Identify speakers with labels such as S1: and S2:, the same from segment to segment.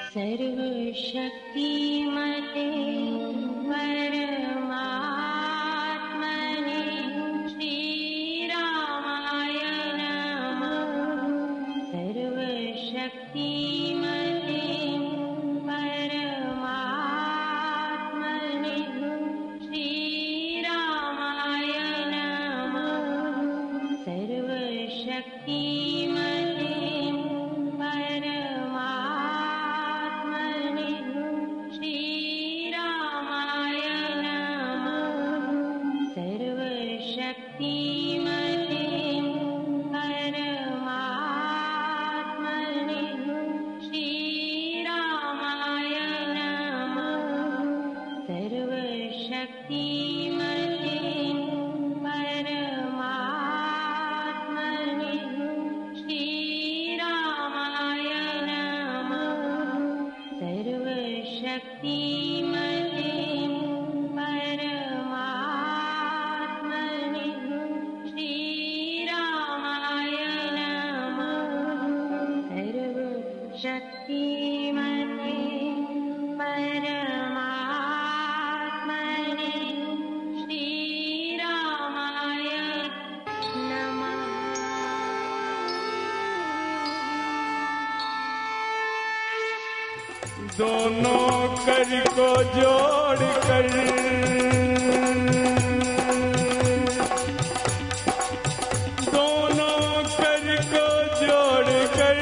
S1: सर्वशक्तिमते परमात्मने श्रीरामाय नमः। सर्वशक्तिमते परमात्मने श्रीरामाय नमः। सर्वशक्तिमते परमात्मने श्रीरामाय नमः। सर्वशक्तिमते परमात्मने श्रीरामाय नमः। सर्वशक्तिमते परमात्मने श्रीरामाय नमः। सर्वशक्तिमते परमात्मने श्रीरामाय नमः। सर्वशक्तिमते परमात्मने श्रीरामाय नमः।
S2: दोनों कर को जोड़ कर दोनों कर को जोड़ कर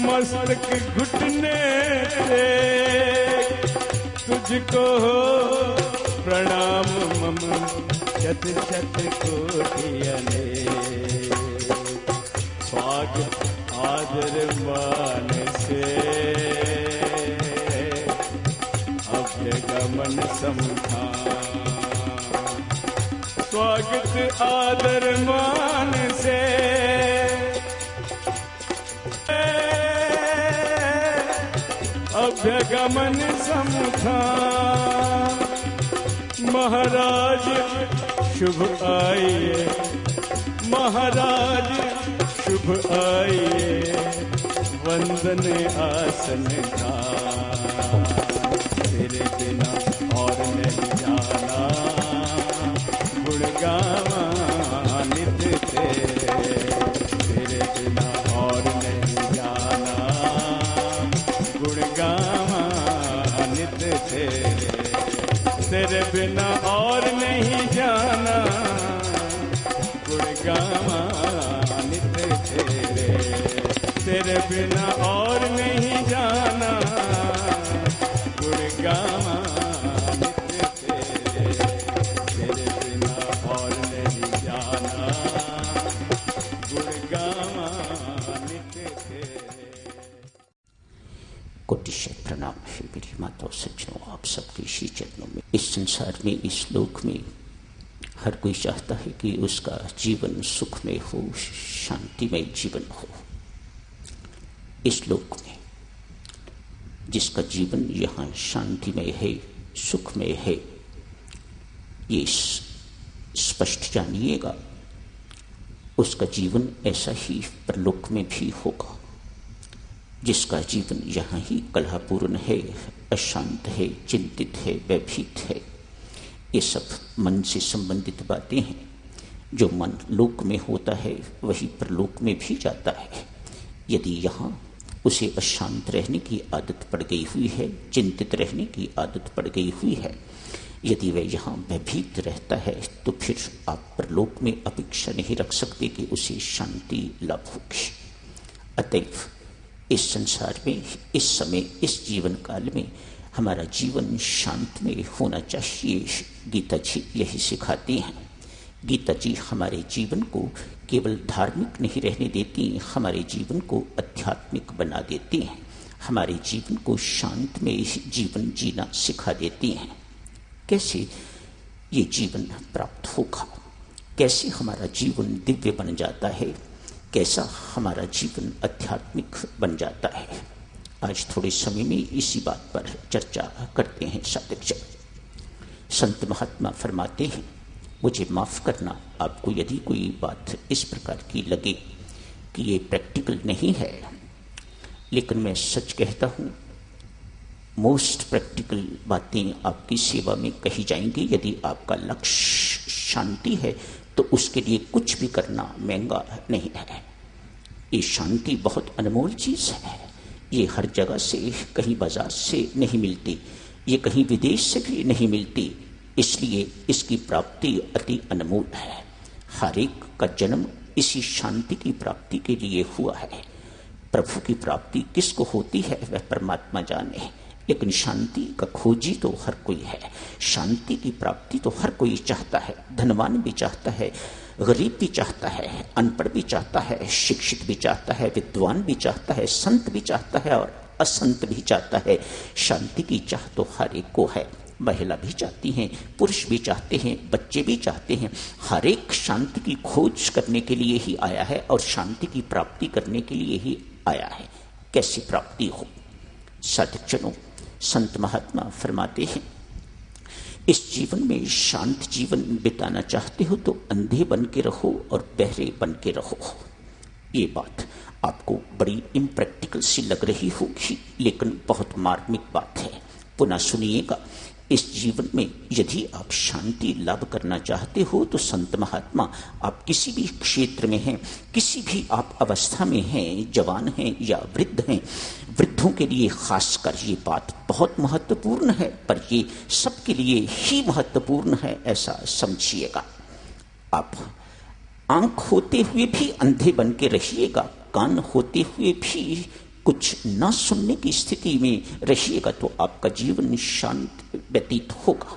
S2: मस्तक घुटने से तुझको प्रणाम मम शत शत कोटि अनेक। स्वागत आदर मान से अभ्यगमन समधान। स्वागत आदर मान से अभ्यगमन समधान। महाराज शुभ आइए, महाराज शुभ आइए, वंदन आसन का। तेरे बिना और नहीं जाना, गुण गावा नित्य तेरे। तेरे बिना और नहीं जाना, गुण गावा नित्य तेरे। तेरे बिना और नहीं जाना, गुण गावा तेरे बिना और नहीं जाना, गुण गावा नित्य तेरे। तेरे बिना और नहीं जाना, गुण गावा नित्य तेरे।
S3: कोटिशः प्रणाम है मेरी माताओं सज्जनों, आप सबके श्री चरणों में। इस संसार में, इस लोक में हर कोई चाहता है कि उसका जीवन सुखमय हो, शांतिमय जीवन हो। इस लोक में जिसका जीवन यहाँ शांतिमय है, सुखमय है, ये स्पष्ट जानिएगा, उसका जीवन ऐसा ही परलोक में भी होगा। जिसका जीवन यहाँ ही कलहपूर्ण है, अशांत है, चिंतित है, भयभीत है, ये सब मन से संबंधित बातें हैं। जो मन लोक में होता है वही परलोक में भी जाता है। यदि यहाँ उसे अशांत रहने की आदत पड़ गई हुई है, चिंतित रहने की आदत पड़ गई हुई है, यदि वह यहाँ भयभीत रहता है, तो फिर आप परलोक में अपेक्षा नहीं रख सकते कि उसे शांति लाभ होगी। अतएव इस संसार में, इस समय, इस जीवन काल में हमारा जीवन शांतमय होना चाहिए। गीता जी यही सिखाती हैं। गीता जी हमारे जीवन को केवल धार्मिक नहीं रहने देती, हमारे जीवन को आध्यात्मिक बना देती हैं, हमारे जीवन को शांतमय जीवन जीना सिखा देती हैं। कैसे ये जीवन प्राप्त होगा, कैसे हमारा जीवन दिव्य बन जाता है, कैसा हमारा जीवन आध्यात्मिक बन जाता है। आज थोड़े समय में इसी बात पर चर्चा करते हैं साधक जन। संत महात्मा फरमाते हैं, मुझे माफ़ करना, आपको यदि कोई बात इस प्रकार की लगे कि ये प्रैक्टिकल नहीं है, लेकिन मैं सच कहता हूँ मोस्ट प्रैक्टिकल बातें आपकी सेवा में कही जाएंगी। यदि आपका लक्ष्य शांति है तो उसके लिए कुछ भी करना महंगा नहीं है। ये शांति बहुत अनमोल चीज़ है। ये हर जगह से, कहीं बाजार से नहीं मिलती, ये कहीं विदेश से भी नहीं मिलती, इसलिए इसकी प्राप्ति अति अनमोल है। हर एक का जन्म इसी शांति की प्राप्ति के लिए हुआ है। प्रभु की प्राप्ति किसको होती है वह परमात्मा जाने, लेकिन शांति का खोजी तो हर कोई है। शांति की प्राप्ति तो हर कोई चाहता है। धनवान भी चाहता है, गरीब भी चाहता है, अनपढ़ भी चाहता है, शिक्षित भी चाहता है, विद्वान भी चाहता है, संत भी चाहता है और असंत भी चाहता है। शांति की चाह तो हर एक को है। महिला भी चाहती हैं, पुरुष भी चाहते हैं, बच्चे भी चाहते हैं। हर एक शांति की खोज करने के लिए ही आया है और शांति की प्राप्ति करने के लिए ही आया है। कैसी प्राप्ति हो? साधकजनों, संत महात्मा फरमाते हैं, इस जीवन में शांत जीवन बिताना चाहते हो तो अंधे बन के रहो और बहरे बन के रहो। ये बात आपको बड़ी इम्प्रैक्टिकल सी लग रही होगी, लेकिन बहुत मार्मिक बात है। पुनः सुनिएगा। इस जीवन में यदि आप शांति लाभ करना चाहते हो तो संत महात्मा, आप किसी भी क्षेत्र में हैं, किसी भी आप अवस्था में हैं, जवान हैं या वृद्ध हैं, वृद्धों के लिए खासकर ये बात बहुत महत्वपूर्ण है, पर ये सबके लिए ही महत्वपूर्ण है, ऐसा समझिएगा। आप आंख होते हुए भी अंधे बन के रहिएगा, कान होते हुए भी कुछ न सुनने की स्थिति में रहिएगा तो आपका जीवन शांत व्यतीत होगा।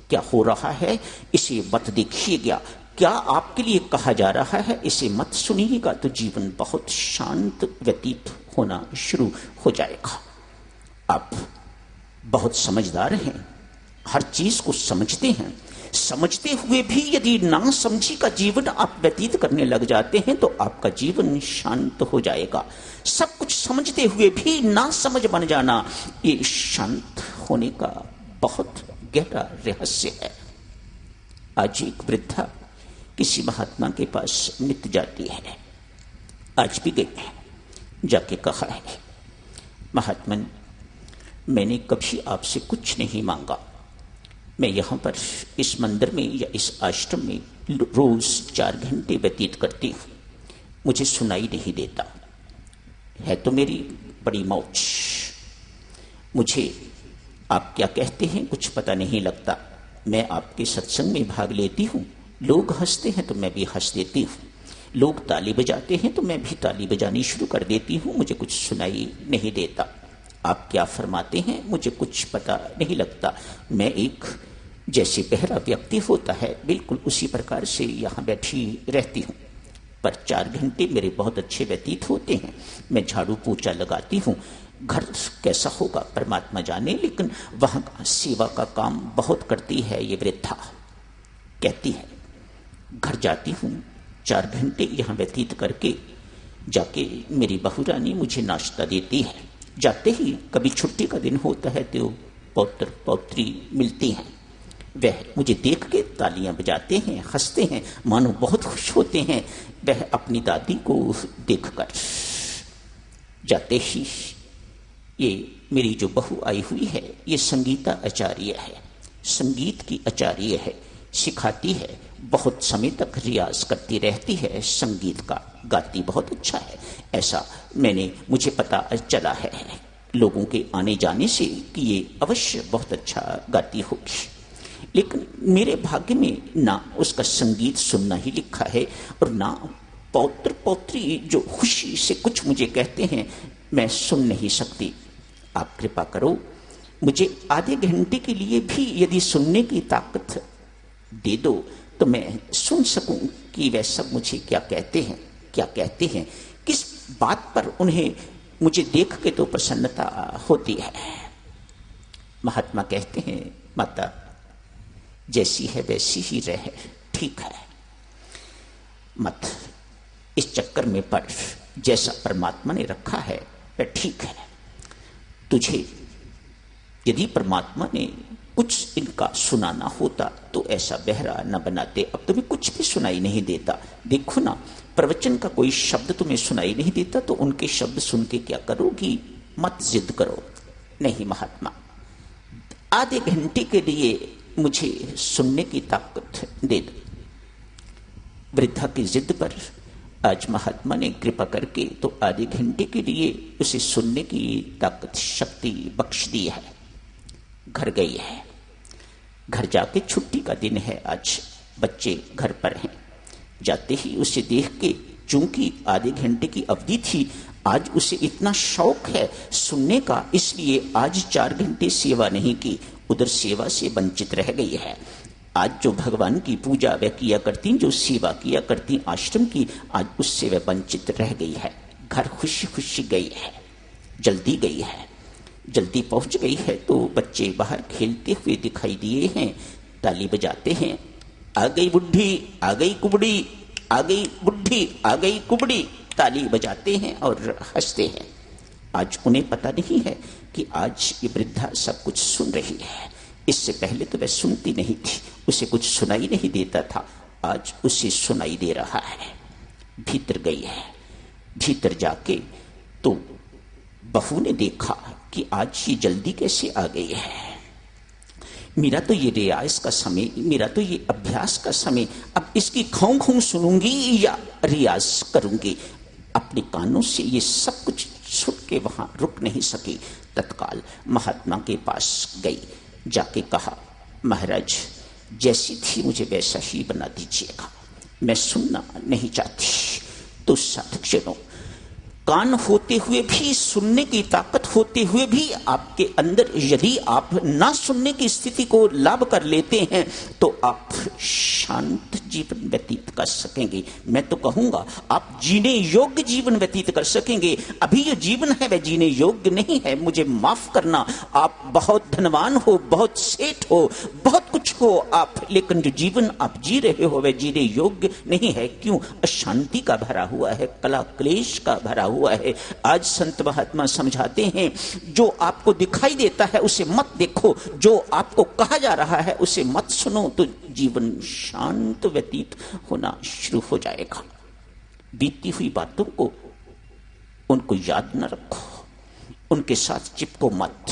S3: क्या हो रहा है इसे मत देखिएगा, क्या आपके लिए कहा जा रहा है इसे मत सुनिएगा, तो जीवन बहुत शांत व्यतीत होना शुरू हो जाएगा। आप बहुत समझदार हैं, हर चीज को समझते हैं, समझते हुए भी यदि ना समझी का जीवन आप व्यतीत करने लग जाते हैं तो आपका जीवन शांत हो जाएगा। सब कुछ समझते हुए भी ना समझ बन जाना, ये शांत होने का बहुत गहरा रहस्य है। आज एक वृद्धा किसी महात्मा के पास नित्य जाती है, आज भी गई है, जाके कहा है, महात्मन मैंने कभी आपसे कुछ नहीं मांगा, मैं यहाँ पर इस मंदिर में या इस आश्रम में रोज 4 घंटे व्यतीत करती हूँ, मुझे सुनाई नहीं देता है तो मेरी बड़ी मौज, मुझे आप क्या कहते हैं कुछ पता नहीं लगता। मैं आपके सत्संग में भाग लेती हूँ, लोग हंसते हैं तो मैं भी हंस देती हूँ, लोग ताली बजाते हैं तो मैं भी ताली बजानी शुरू कर देती हूँ, मुझे कुछ सुनाई नहीं देता। आप क्या फरमाते हैं मुझे कुछ पता नहीं लगता। मैं एक जैसे बहरा व्यक्ति होता है बिल्कुल उसी प्रकार से यहाँ बैठी रहती हूँ, पर 4 घंटे मेरे बहुत अच्छे व्यतीत होते हैं। मैं झाड़ू पोछा लगाती हूँ, घर कैसा होगा परमात्मा जाने, लेकिन वहाँ सेवा का काम बहुत करती है ये वृद्धा। कहती है घर जाती हूँ 4 घंटे यहाँ व्यतीत करके, जाके मेरी बहू रानी मुझे नाश्ता देती है, जाते ही कभी छुट्टी का दिन होता है तो पौत्र पौत्री मिलती हैं, वह मुझे देख के तालियां बजाते हैं, हंसते हैं, मानो बहुत खुश होते हैं। वह अपनी दादी को देखकर जाते ही, ये मेरी जो बहू आई हुई है ये संगीता आचार्य है, संगीत की आचार्य है, सिखाती है, बहुत समय तक रियाज करती रहती है, संगीत का गाती बहुत अच्छा है, ऐसा मुझे पता चला है लोगों के आने जाने से कि ये अवश्य बहुत अच्छा गाती होगी। लेकिन मेरे भाग्य में ना उसका संगीत सुनना ही लिखा है और ना पौत्र पौत्री जो खुशी से कुछ मुझे कहते हैं मैं सुन नहीं सकती। आप कृपा करो, मुझे आधे घंटे के लिए भी यदि सुनने की ताकत दे दो तो मैं सुन सकूं कि वह सब मुझे क्या कहते हैं, क्या कहते हैं, किस बात पर उन्हें मुझे देख के तो प्रसन्नता होती है। महात्मा कहते हैं माता जैसी है वैसी ही रहे, ठीक है, मत इस चक्कर में पड़, जैसा परमात्मा ने रखा है वह ठीक है। तुझे यदि परमात्मा ने कुछ इनका सुनाना होता तो ऐसा बहरा न बनाते। अब तुम्हें कुछ भी सुनाई नहीं देता। देखो ना, प्रवचन का कोई शब्द तुम्हें सुनाई नहीं देता तो उनके शब्द सुन के क्या करोगी? मत जिद करो। नहीं महात्मा, आधे घंटे के लिए मुझे सुनने की ताकत दे दो। वृद्धा की जिद पर आज महात्मा ने कृपा करके तो आधे घंटे के लिए उसे सुनने की ताकत, शक्ति बख्श दी है। घर गई है। घर जाके, छुट्टी का दिन है आज, बच्चे घर पर हैं। जाते ही उसे देख के, चूंकि आधे घंटे की अवधि थी, आज उसे इतना शौक है सुनने का, इसलिए आज 4 घंटे सेवा नहीं की, उधर सेवा से वंचित रह गई है। आज जो भगवान की पूजा वह किया करती, जो सेवा किया करती आश्रम की, आज उससे वह वंचित रह गई है। घर खुशी खुशी गई है, जल्दी गई है। जल्दी पहुंच गई है तो बच्चे बाहर खेलते हुए दिखाई दिए हैं, ताली बजाते हैं। आ गई बुढ़ी, आ गई कुबड़ी, आ गई बुढ़ी, आ गई कुबड़ी, ताली बजाते हैं और हंसते हैं। आज उन्हें पता नहीं है कि आज ये वृद्धा सब कुछ सुन रही है। इससे पहले तो वह सुनती नहीं थी, उसे कुछ सुनाई नहीं देता था, आज उसे सुनाई दे रहा है। भीतर गई है। भीतर जाके तो बहू ने देखा कि आज ये जल्दी कैसे आ गई है। मेरा तो ये रियाज का समय, मेरा तो ये अभ्यास का समय, अब इसकी खौं खौं सुनूंगी या रियाज करूंगी। अपने कानों से ये सब कुछ सुन के वहां रुक नहीं सकी। तत्काल महात्मा के पास गई, जाके कहा, महाराज जैसी थी मुझे वैसा ही बना दीजिएगा, मैं सुनना नहीं चाहती। तो साधक जनों, कान होते हुए भी, सुनने की ताकत होते हुए भी आपके अंदर यदि आप ना सुनने की स्थिति को लाभ कर लेते हैं तो आप शांत जीवन व्यतीत कर सकेंगे। मैं तो कहूंगा आप जीने योग्य जीवन व्यतीत कर सकेंगे। अभी जो जीवन है वह जीने योग्य नहीं है। मुझे माफ करना, आप बहुत धनवान हो, बहुत सेठ हो, बहुत कुछ हो आप, लेकिन जो जीवन आप जी रहे हो वह जीने योग्य नहीं है। क्यों? अशांति का भरा हुआ है, कला क्लेश का भरा हुआ है। आज संत महात्मा समझाते हैं, जो आपको दिखाई देता है उसे मत देखो, जो आपको कहा जा रहा है उसे मत सुनो, तो जीवन शांत व्यतीत होना शुरू हो जाएगा। बीती हुई बातों को, उनको याद न रखो, उनके साथ चिपको मत,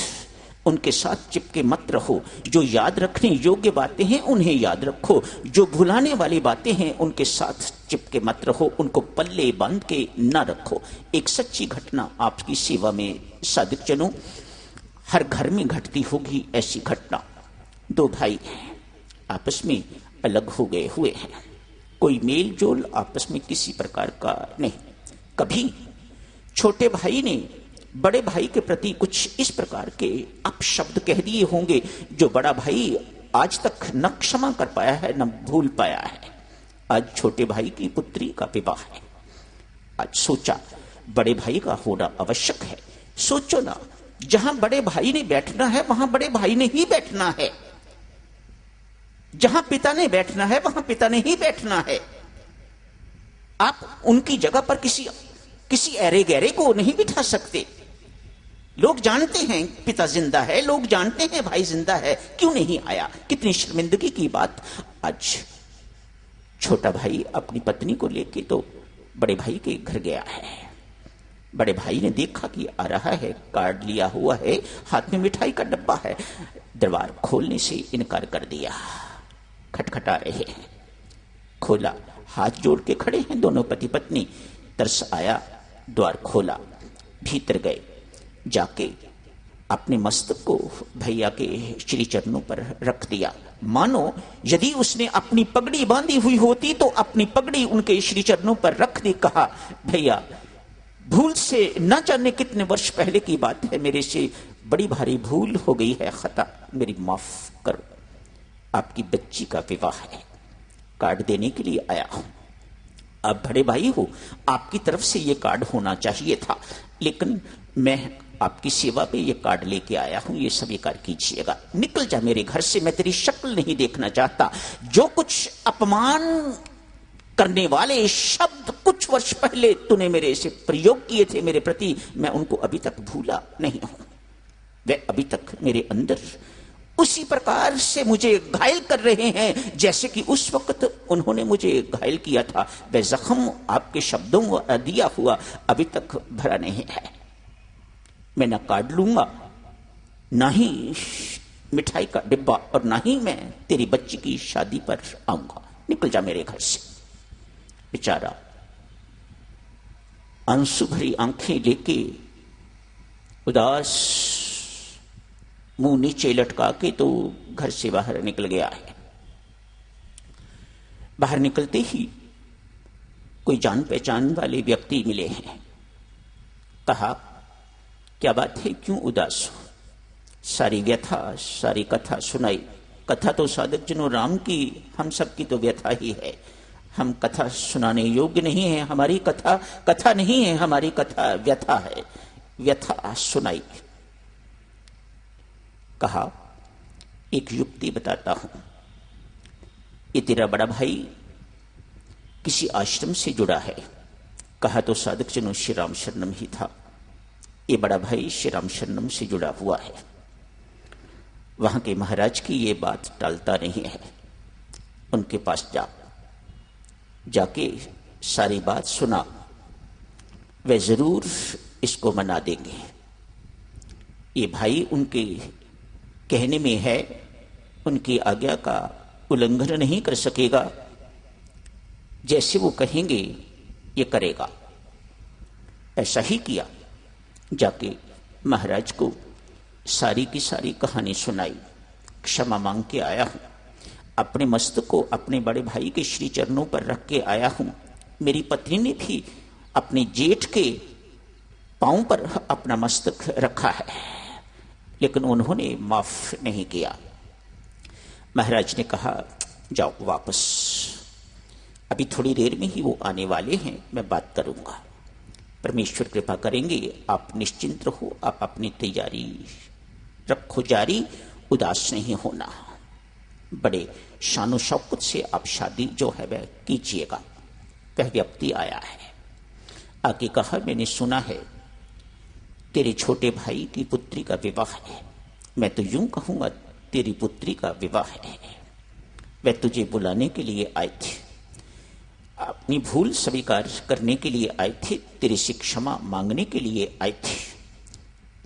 S3: उनके साथ चिपके मत रहो। जो याद रखने योग्य बातें हैं उन्हें याद रखो, जो भुलाने वाली बातें हैं उनके साथ चिपके मत रहो, उनको पल्ले बांध के न रखो। एक सच्ची घटना आपकी सेवा में साधक जनों हर घर में घटती होगी ऐसी घटना। 2 भाई आपस में अलग हो गए हुए हैं, कोई मेल जोल आपस में किसी प्रकार का नहीं। कभी छोटे भाई ने बड़े भाई के प्रति कुछ इस प्रकार के अपशब्द कह दिए होंगे जो बड़ा भाई आज तक न क्षमा कर पाया है, न भूल पाया है। आज छोटे भाई की पुत्री का विवाह है। आज सोचा बड़े भाई का होना आवश्यक है। सोचो ना, जहां बड़े भाई ने बैठना है वहां बड़े भाई ने ही बैठना है, जहां पिता ने बैठना है वहां पिता ने ही बैठना है। आप उनकी जगह पर किसी ऐरे गहरे को नहीं बिठा सकते। लोग जानते हैं पिता जिंदा है, लोग जानते हैं भाई जिंदा है, क्यों नहीं आया? कितनी शर्मिंदगी की बात। आज छोटा भाई अपनी पत्नी को लेके तो बड़े भाई के घर गया है। बड़े भाई ने देखा कि आ रहा है, कार्ड लिया हुआ है, हाथ में मिठाई का डब्बा है। दरबार खोलने से इनकार कर दिया। खटखटा रहे हैं, खोला, हाथ जोड़ के खड़े हैं दोनों पति पत्नी। तरस आया, द्वार खोला, भीतर गए, जाके अपने मस्तक को भैया के श्री चरणों पर रख दिया। मानो यदि उसने अपनी पगड़ी बांधी हुई होती तो अपनी पगड़ी उनके श्री चरणों पर रख दी। कहा, भैया भूल से न जाने कितने वर्ष पहले की बात है, मेरे से बड़ी भारी भूल हो गई है, खता, मेरी माफ करो। आपकी बच्ची का विवाह है, कार्ड देने के लिए आया हूं। आप बड़े भाई हो, आपकी तरफ से ये कार्ड होना चाहिए था, लेकिन मैं आपकी सेवा पे ये कार्ड लेके आया हूं, ये स्वीकार कीजिएगा। निकल जा मेरे घर से, मैं तेरी शक्ल नहीं देखना चाहता। जो कुछ अपमान करने वाले शब्द कुछ वर्ष पहले तूने मेरे से प्रयोग किए थे मेरे प्रति, मैं उनको अभी तक भूला नहीं हूं। वे अभी तक मेरे अंदर उसी प्रकार से मुझे घायल कर रहे हैं जैसे कि उस वक्त उन्होंने मुझे घायल किया था। वह जख्म आपके शब्दों को दिया हुआ अभी तक भरा नहीं है। मैं न काट लूंगा, ना ही मिठाई का डिब्बा, और ना ही मैं तेरी बच्ची की शादी पर आऊंगा। निकल जा मेरे घर से। बेचारा आंसू भरी आंखें लेके उदास मुंह नीचे लटका के तो घर से बाहर निकल गया है। बाहर निकलते ही कोई जान पहचान वाले व्यक्ति मिले हैं। कहा, क्या बात है, क्यों उदास हो? सारी व्यथा, सारी कथा सुनाई। कथा तो साधक जनों राम की, हम सब की तो व्यथा ही है। हम कथा सुनाने योग्य नहीं है। हमारी कथा कथा नहीं है, हमारी कथा व्यथा है। व्यथा सुनाई। कहा, एक युक्ति बताता हूं। ये तेरा बड़ा भाई किसी आश्रम से जुड़ा है। कहा तो साधक जनों श्री राम शरणम ही था। ये बड़ा भाई श्री राम शरणम से जुड़ा हुआ है। वहां के महाराज की ये बात टालता नहीं है। उनके पास जाके सारी बात सुना। वे जरूर इसको मना देंगे। ये भाई उनके कहने में है, उनकी आज्ञा का उल्लंघन नहीं कर सकेगा। जैसे वो कहेंगे ये करेगा। ऐसा ही किया। जाके महाराज को सारी की सारी कहानी सुनाई। क्षमा मांग के आया हूं। अपने मस्तक को अपने बड़े भाई के श्री चरणों पर रख के आया हूं। मेरी पत्नी ने भी अपने जेठ के पांव पर अपना मस्तक रखा है, लेकिन उन्होंने माफ नहीं किया। महाराज ने कहा, जाओ वापस, अभी थोड़ी देर में ही वो आने वाले हैं, मैं बात करूंगा। परमेश्वर कृपा करेंगे। आप निश्चिंत रहो, आप अपनी तैयारी रखो जारी, उदास नहीं होना। बड़े शानो शौकत से आप शादी जो है वह कीजिएगा। वह व्यक्ति आया है। आके कहा, मैंने सुना है तेरे छोटे भाई की पुत्री का विवाह है। मैं तो यूं कहूंगा तेरी पुत्री का विवाह है। वह तुझे बुलाने के लिए आए थे, अपनी भूल स्वीकार करने के लिए आए थे, तेरे से क्षमा मांगने के लिए आए थे।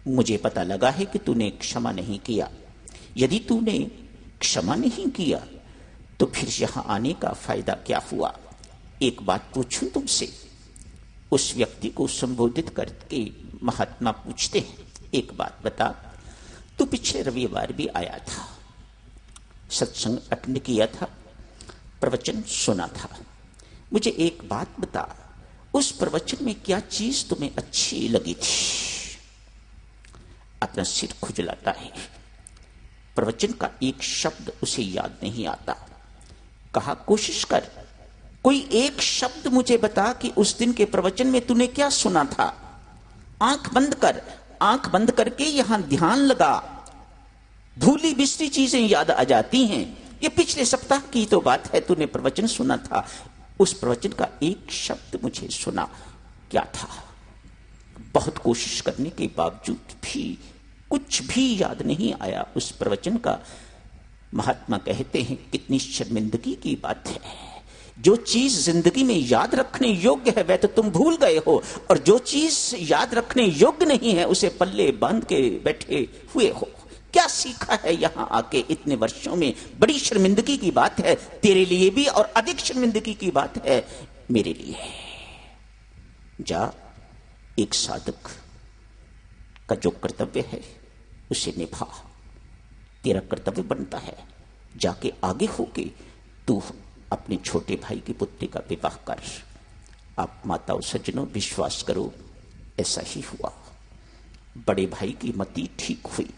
S3: मुझे पता लगा है कि तूने क्षमा नहीं किया। यदि तूने क्षमा नहीं किया तो फिर यहां आने का फायदा क्या हुआ? एक बात पूछूं तुमसे। उस व्यक्ति को संबोधित करके महात्मा पूछते हैं, एक बात बता, तू पिछले रविवार भी आया था, सत्संग अटेंड किया था, प्रवचन सुना था। मुझे एक बात बता, उस प्रवचन में क्या चीज तुम्हें अच्छी लगी थी? अपना सिर खुजलाता है। प्रवचन का एक शब्द उसे याद नहीं आता। कहा, कोशिश कर, कोई एक शब्द मुझे बता कि उस दिन के प्रवचन में तूने क्या सुना था। आंख बंद कर, आंख बंद करके यहां ध्यान लगा। भूली बिसरी चीजें याद आ जाती हैं। ये पिछले सप्ताह की तो बात है, तूने प्रवचन सुना था। उस प्रवचन का एक शब्द मुझे सुना, क्या था? बहुत कोशिश करने के बावजूद भी कुछ भी याद नहीं आया उस प्रवचन का। महात्मा कहते हैं, कितनी शर्मिंदगी की बात है। जो चीज जिंदगी में याद रखने योग्य है वह तो तुम भूल गए हो, और जो चीज याद रखने योग्य नहीं है उसे पल्ले बांध के बैठे हुए हो। क्या सीखा है यहां आके इतने वर्षों में? बड़ी शर्मिंदगी की बात है तेरे लिए भी, और अधिक शर्मिंदगी की बात है मेरे लिए। जा, एक साधक का जो कर्तव्य है उसे निभा। तेरा कर्तव्य बनता है, जाके आगे होके तू अपने छोटे भाई की पुत्री का विवाह कर। आप माताओं सज्जनों विश्वास करो, ऐसा ही हुआ। बड़े भाई की मति ठीक हुई।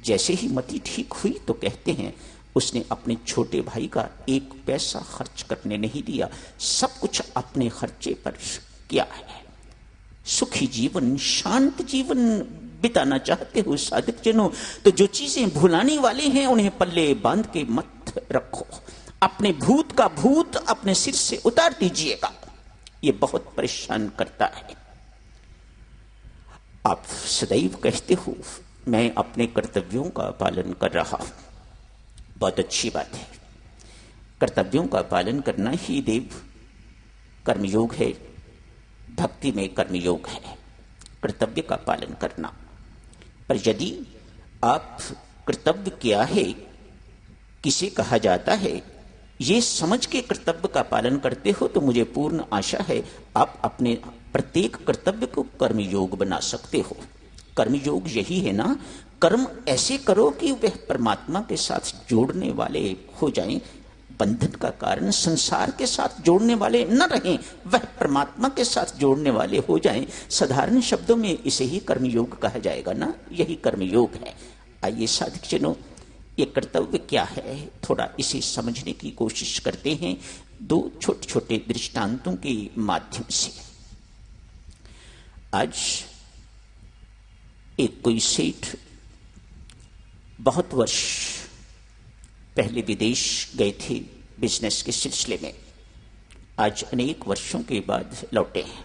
S3: जैसे ही मति ठीक हुई तो कहते हैं उसने अपने छोटे भाई का एक पैसा खर्च करने नहीं दिया, सब कुछ अपने खर्चे पर किया है। सुखी जीवन, शांत जीवन बिताना चाहते हो साधक जनों, तो जो चीजें भुलाने वाले हैं उन्हें पल्ले बांध के मत रखो। अपने भूत का भूत अपने सिर से उतार दीजिएगा। ये बहुत परेशान करता है। आप सदैव कहते हो मैं अपने कर्तव्यों का पालन कर रहा हूं। बहुत अच्छी बात है। कर्तव्यों का पालन करना ही देव कर्मयोग है, भक्ति में कर्मयोग है, कर्तव्य का पालन करना। पर यदि आप कर्तव्य क्या है, किसे कहा जाता है, ये समझ के कर्तव्य का पालन करते हो तो मुझे पूर्ण आशा है आप अपने प्रत्येक कर्तव्य को कर्मयोग बना सकते हो। कर्मयोग यही है ना, कर्म ऐसे करो कि वह परमात्मा के साथ जोड़ने वाले हो जाएं, बंधन का कारण संसार के साथ जोड़ने वाले न रहें, वह परमात्मा के साथ जोड़ने वाले हो जाएं। साधारण शब्दों में इसे ही कर्मयोग कहा जाएगा ना, यही कर्मयोग है। आइए साधक जनों, ये कर्तव्य क्या है, थोड़ा इसे समझने की कोशिश करते हैं दो छोटे छोटे दृष्टांतों के माध्यम से। आज एक कोई सेठ बहुत वर्ष पहले विदेश गए थे बिजनेस के सिलसिले में, आज अनेक वर्षों के बाद लौटे हैं।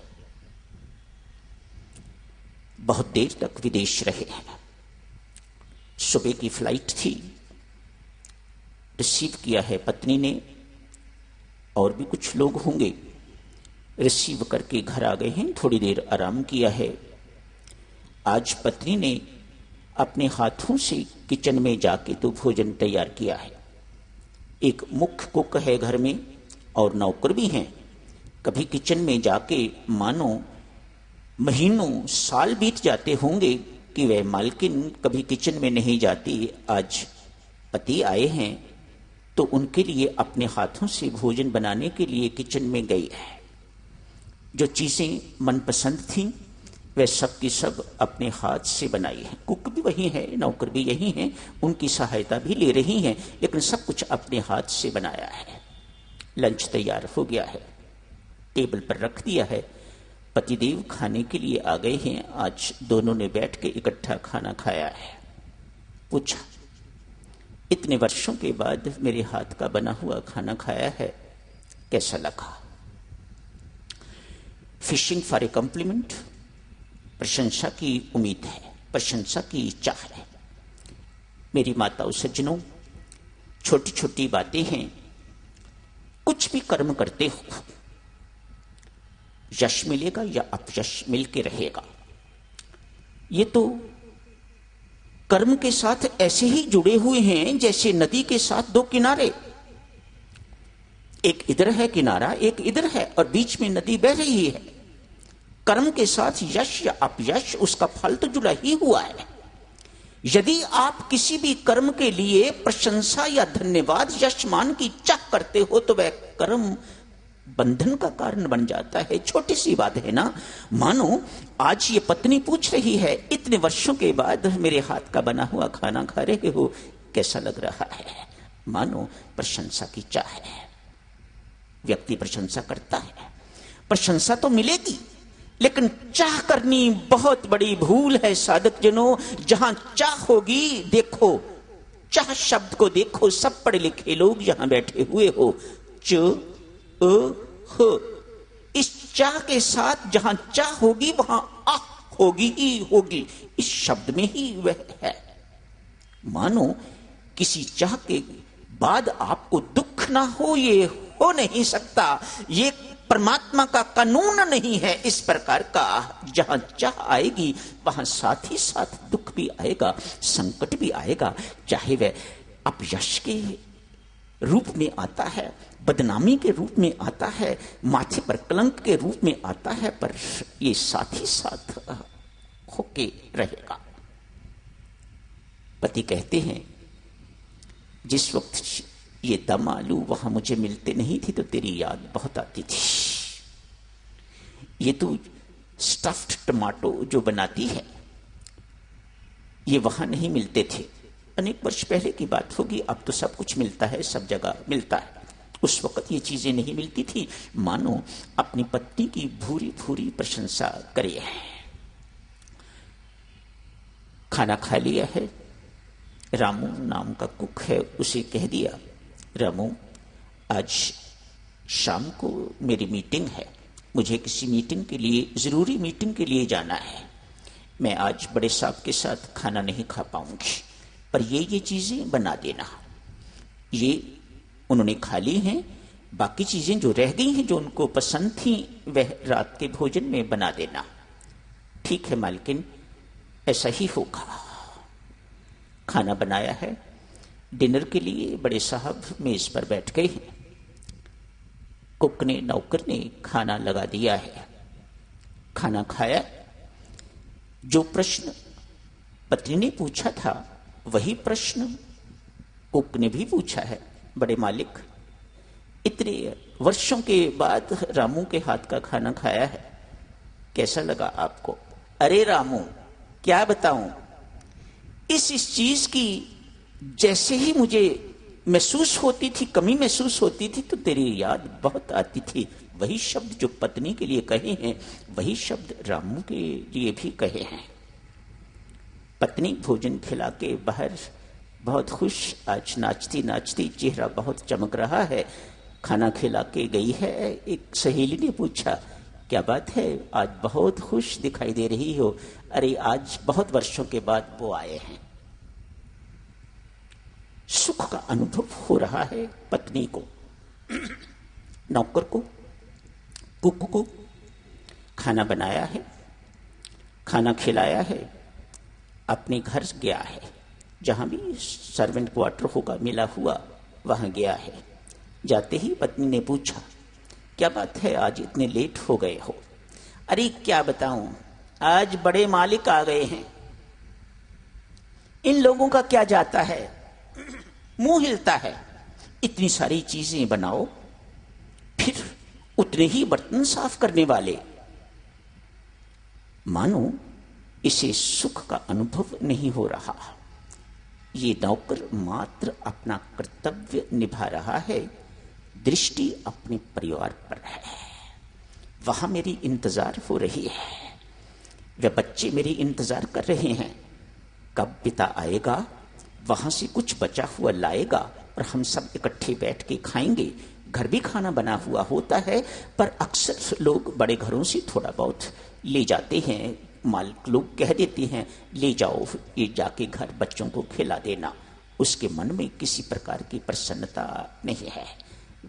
S3: बहुत देर तक विदेश रहे हैं। सुबह की फ्लाइट थी, रिसीव किया है पत्नी ने, और भी कुछ लोग होंगे, रिसीव करके घर आ गए हैं, थोड़ी देर आराम किया है। आज पत्नी ने अपने हाथों से किचन में जाके तो भोजन तैयार किया है। एक मुख्य कुक है घर में और नौकर भी हैं। कभी किचन में जाके मानो महीनों साल बीत जाते होंगे कि वह मालकिन कभी किचन में नहीं जाती। आज पति आए हैं तो उनके लिए अपने हाथों से भोजन बनाने के लिए किचन में गई है। जो चीजें मनपसंद थीं वह सब की सब अपने हाथ से बनाई है। कुक भी वही है, नौकर भी यही हैं, उनकी सहायता भी ले रही हैं, लेकिन सब कुछ अपने हाथ से बनाया है। लंच तैयार हो गया है, टेबल पर रख दिया है। पतिदेव खाने के लिए आ गए हैं। आज दोनों ने बैठ के इकट्ठा खाना खाया है। पूछा, इतने वर्षों के बाद मेरे हाथ का बना हुआ खाना खाया है, कैसा लगा? फिशिंग फॉर ए कॉम्प्लीमेंट, प्रशंसा की उम्मीद है, प्रशंसा की इच्छा है। मेरी माताओं सज्जनों, छोटी छोटी बातें हैं। कुछ भी कर्म करते हो, यश मिलेगा या अपयश मिल के रहेगा। ये तो कर्म के साथ ऐसे ही जुड़े हुए हैं जैसे नदी के साथ दो किनारे, एक इधर है किनारा, एक इधर है, और बीच में नदी बह रही है। कर्म के साथ यश या अपयश, उसका फल तो जुड़ा ही हुआ है। यदि आप किसी भी कर्म के लिए प्रशंसा या धन्यवाद, यश मान की चाह करते हो तो वह कर्म बंधन का कारण बन जाता है। छोटी सी बात है ना। मानो आज ये पत्नी पूछ रही है, इतने वर्षों के बाद मेरे हाथ का बना हुआ खाना खा रहे हो, कैसा लग रहा है? मानो प्रशंसा की चाह है। व्यक्ति प्रशंसा करता है, प्रशंसा तो मिलेगी, लेकिन चाह करनी बहुत बड़ी भूल है साधक जनों। जहां चाह होगी, देखो चाह शब्द को देखो, सब पढ़े लिखे लोग यहां बैठे हुए हो, हो, इस चाह के साथ जहां चाह होगी वहां आह होगी ही होगी। इस शब्द में ही वह है। मानो किसी चाह के बाद आपको दुख ना हो, ये हो नहीं सकता। ये परमात्मा का कानून नहीं है इस प्रकार का। जहां चाह आएगी वहां साथ ही साथ दुख भी आएगा, संकट भी आएगा। चाहे वह अपयश के रूप में आता है, बदनामी के रूप में आता है, माथे पर कलंक के रूप में आता है, पर ये साथ ही साथ होके रहेगा। पति कहते हैं, जिस वक्त ये दम आलू वहां मुझे मिलते नहीं थे तो तेरी याद बहुत आती थी। ये तो स्टफ्ड टमाटो जो बनाती है, ये वहां नहीं मिलते थे। अनेक वर्ष पहले की बात होगी, अब तो सब कुछ मिलता है, सब जगह मिलता है। उस वक्त ये चीजें नहीं मिलती थी। मानो अपनी पत्नी की भूरी भूरी प्रशंसा करे। खाना खा लिया है, रामू नाम का कुक है, उसे कह दिया, रामू आज शाम को मेरी मीटिंग है, मुझे किसी मीटिंग के लिए, जरूरी मीटिंग के लिए जाना है। मैं आज बड़े साहब के साथ खाना नहीं खा पाऊंगी, पर ये चीजें बना देना। ये उन्होंने खा ली हैं। बाकी चीजें जो रह गई हैं, जो उनको पसंद थी, वह रात के भोजन में बना देना। ठीक है मालकिन, ऐसा ही होगा। खाना बनाया है डिनर के लिए। बड़े साहब मेज पर बैठ गए हैं। कुक ने, नौकर ने खाना लगा दिया है। खाना खाया। जो प्रश्न पत्नी ने पूछा था वही प्रश्न कुक ने भी पूछा है। बड़े मालिक, इतने वर्षों के बाद रामू के हाथ का खाना खाया है, कैसा लगा आपको? अरे रामू, क्या बताऊं, इस चीज की जैसे ही मुझे महसूस होती थी, कमी महसूस होती थी, तो तेरी याद बहुत आती थी। वही शब्द जो पत्नी के लिए कहे हैं, वही शब्द रामू के लिए भी कहे हैं। पत्नी भोजन खिला के बाहर बहुत खुश, आज नाचती नाचती चेहरा बहुत चमक रहा है, खाना खिला के गई है। एक सहेली ने पूछा, क्या बात है, आज बहुत खुश दिखाई दे रही हो? अरे आज बहुत वर्षों के बाद वो आए हैं। सुख का अनुभव हो रहा है पत्नी को, नौकर को, कुक को। खाना बनाया है, खाना खिलाया है, अपने घर गया है, जहां भी सर्वेंट क्वार्टर होगा मिला हुआ, वहां गया है। जाते ही पत्नी ने पूछा, क्या बात है, आज इतने लेट हो गए हो? अरे क्या बताऊं, आज बड़े मालिक आ गए हैं। इन लोगों का क्या जाता है, मुंह हिलता है। इतनी सारी चीजें बनाओ, फिर उतने ही बर्तन साफ करने वाले। मानो इसे सुख का अनुभव नहीं हो रहा। ये नौकर मात्र अपना कर्तव्य निभा रहा है, दृष्टि अपने परिवार पर है। वहां मेरी इंतजार हो रही है, वे बच्चे मेरी इंतजार कर रहे हैं, कब पिता आएगा, वहां से कुछ बचा हुआ लाएगा और हम सब इकट्ठे बैठ के खाएंगे। घर भी खाना बना हुआ होता है, पर अक्सर लोग बड़े घरों से थोड़ा बहुत ले जाते हैं। मालिक लोग कह देते हैं, ले जाओ, ये जाके घर बच्चों को खिला देना। उसके मन में किसी प्रकार की प्रसन्नता नहीं है,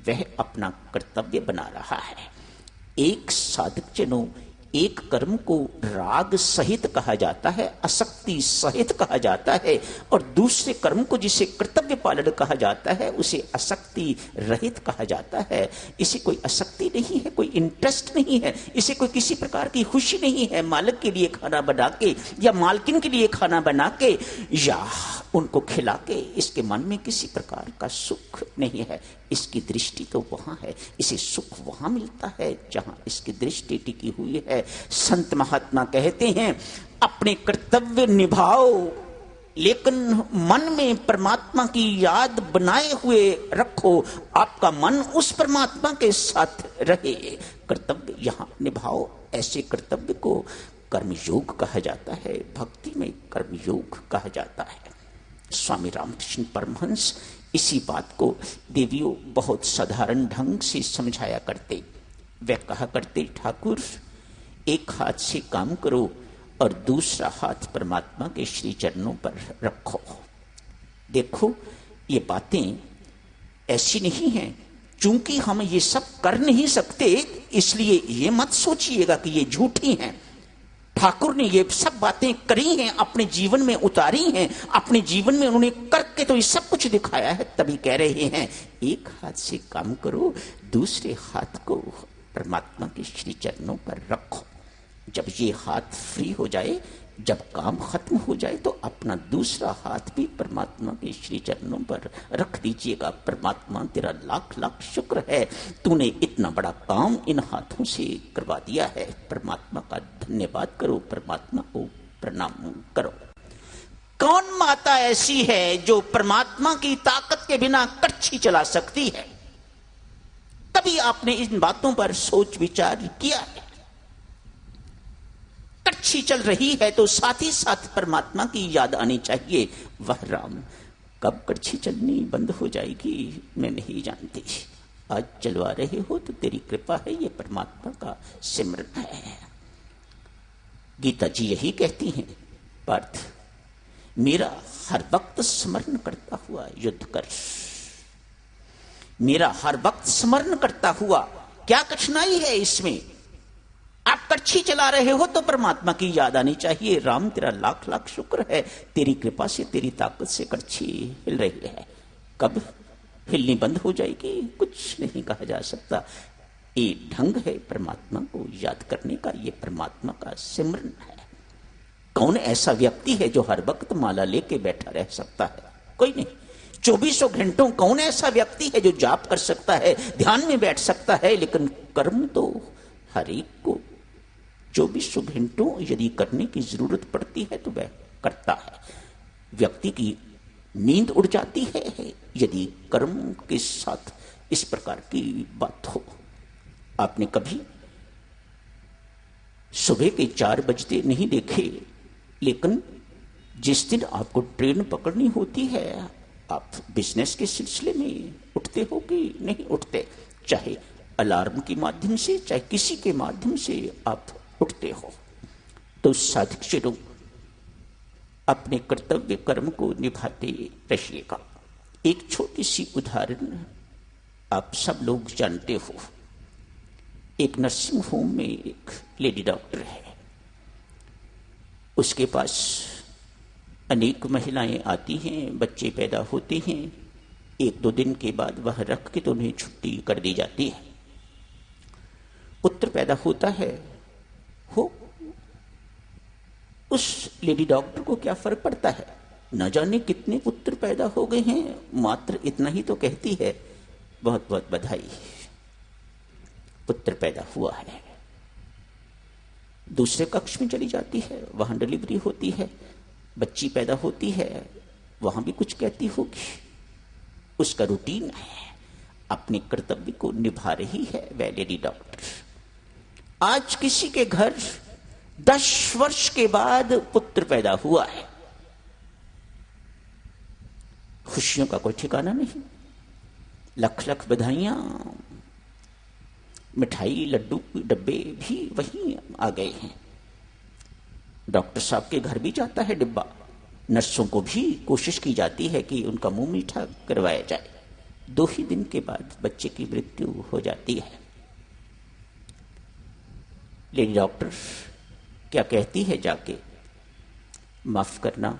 S3: वह अपना कर्तव्य बना रहा है। एक साधक जनों, एक कर्म को राग सहित कहा जाता है, आसक्ति सहित कहा जाता है, और दूसरे कर्म को जिसे कर्तव्य पालन कहा जाता है, उसे आसक्ति रहित कहा जाता है। इसे कोई आसक्ति नहीं है, कोई इंटरेस्ट नहीं है, इसे कोई किसी प्रकार की खुशी नहीं है मालिक के लिए खाना बना के या मालकिन के लिए खाना बना के या उनको खिला के। इसके मन में किसी प्रकार का सुख नहीं है, इसकी दृष्टि तो वहां है, इसे सुख वहां मिलता है जहां इसकी दृष्टि टिकी हुई है। संत महात्मा कहते हैं, अपने कर्तव्य निभाओ, लेकिन मन में परमात्मा की याद बनाए हुए रखो, आपका मन उस परमात्मा के साथ रहे। कर्तव्य यहां निभाओ। ऐसे कर्तव्य को कर्मयोग कहा जाता है, भक्ति में कर्मयोग कहा जाता है। स्वामी रामकृष्ण परमहंस इसी बात को देवियों बहुत साधारण ढंग से समझाया करते। वे कहा करते, ठाकुर एक हाथ से काम करो और दूसरा हाथ परमात्मा के श्री चरणों पर रखो। देखो, ये बातें ऐसी नहीं हैं, चूंकि हम ये सब कर नहीं सकते इसलिए ये मत सोचिएगा कि ये झूठी हैं। ठाकुर ने ये सब बातें करी हैं, अपने जीवन में उतारी हैं, अपने जीवन में उन्होंने करके तो ये सब कुछ दिखाया है। तभी कह रहे हैं, एक हाथ से काम करो, दूसरे हाथ को परमात्मा के श्री चरणों पर रखो। जब ये हाथ फ्री हो जाए, जब काम खत्म हो जाए, तो अपना दूसरा हाथ भी परमात्मा के श्री चरणों पर रख दीजिएगा। परमात्मा तेरा लाख लाख शुक्र है, तूने इतना बड़ा काम इन हाथों से करवा दिया है। परमात्मा का धन्यवाद करो, परमात्मा को प्रणाम करो। कौन माता ऐसी है जो परमात्मा की ताकत के बिना कड़छी चला सकती है? कभी आपने इन बातों पर सोच विचार किया है? कड़छी चल रही है तो साथ ही साथ परमात्मा की याद आनी चाहिए। वह राम, कब कड़छी चलनी बंद हो जाएगी मैं नहीं जानती। आज चलवा रहे हो तो तेरी कृपा है, ये परमात्मा का सिमरन है। गीता जी यही कहती हैं, पार्थ मेरा हर वक्त स्मरण करता हुआ युद्ध कर। मेरा हर वक्त स्मरण करता हुआ, क्या कठिनाई है इसमें? आप कड़छी चला रहे हो तो परमात्मा की याद आनी चाहिए। राम तेरा लाख लाख शुक्र है, तेरी कृपा से, तेरी ताकत से कड़छी हिल रही है। कब हिलनी बंद हो जाएगी कुछ नहीं कहा जा सकता। ये ढंग है परमात्मा को याद करने का, ये परमात्मा का सिमरन है। कौन ऐसा व्यक्ति है जो हर वक्त माला लेके बैठा रह सकता है? कोई नहीं। 2400 घंटों कौन ऐसा व्यक्ति है जो जाप कर सकता है, ध्यान में बैठ सकता है? लेकिन कर्म तो हर एक को 2400 घंटों यदि करने की जरूरत पड़ती है तो वह करता है। व्यक्ति की नींद उड़ जाती है यदि कर्म के साथ इस प्रकार की बात हो। आपने कभी सुबह के 4 बजते नहीं देखे, लेकिन जिस दिन आपको ट्रेन पकड़नी होती है आप बिजनेस के सिलसिले में उठते हो कि नहीं उठते? चाहे अलार्म के माध्यम से, चाहे किसी के माध्यम से आप उठते हो। तो साधक चलो अपने कर्तव्य कर्म को निभाते रहिएगा। एक छोटी सी उदाहरण आप सब लोग जानते हो। एक नर्सिंग होम में एक लेडी डॉक्टर है, उसके पास अनेक महिलाएं आती हैं, बच्चे पैदा होते हैं, 1-2 दिन के बाद वह रख के तो उन्हें छुट्टी कर दी जाती है। पुत्र पैदा होता है, हो उस लेडी डॉक्टर को क्या फर्क पड़ता है? न जाने कितने पुत्र पैदा हो गए हैं, मात्र इतना ही तो कहती है, बहुत बहुत बधाई, पुत्र पैदा हुआ है। दूसरे कक्ष में चली जाती है, वहां डिलीवरी होती है, बच्ची पैदा होती है, वहां भी कुछ कहती होगी। उसका रूटीन है, अपने कर्तव्य को निभा रही है वह लेडी डॉक्टर। आज किसी के घर 10 वर्ष के बाद पुत्र पैदा हुआ है, खुशियों का कोई ठिकाना नहीं, लख लख बधाइयां, मिठाई लड्डू डब्बे भी वहीं आ गए हैं। डॉक्टर साहब के घर भी जाता है डिब्बा, नर्सों को भी कोशिश की जाती है कि उनका मुंह मीठा करवाया जाए। 2 ही दिन के बाद बच्चे की मृत्यु हो जाती है। लेडी डॉक्टर क्या कहती है जाके? माफ करना,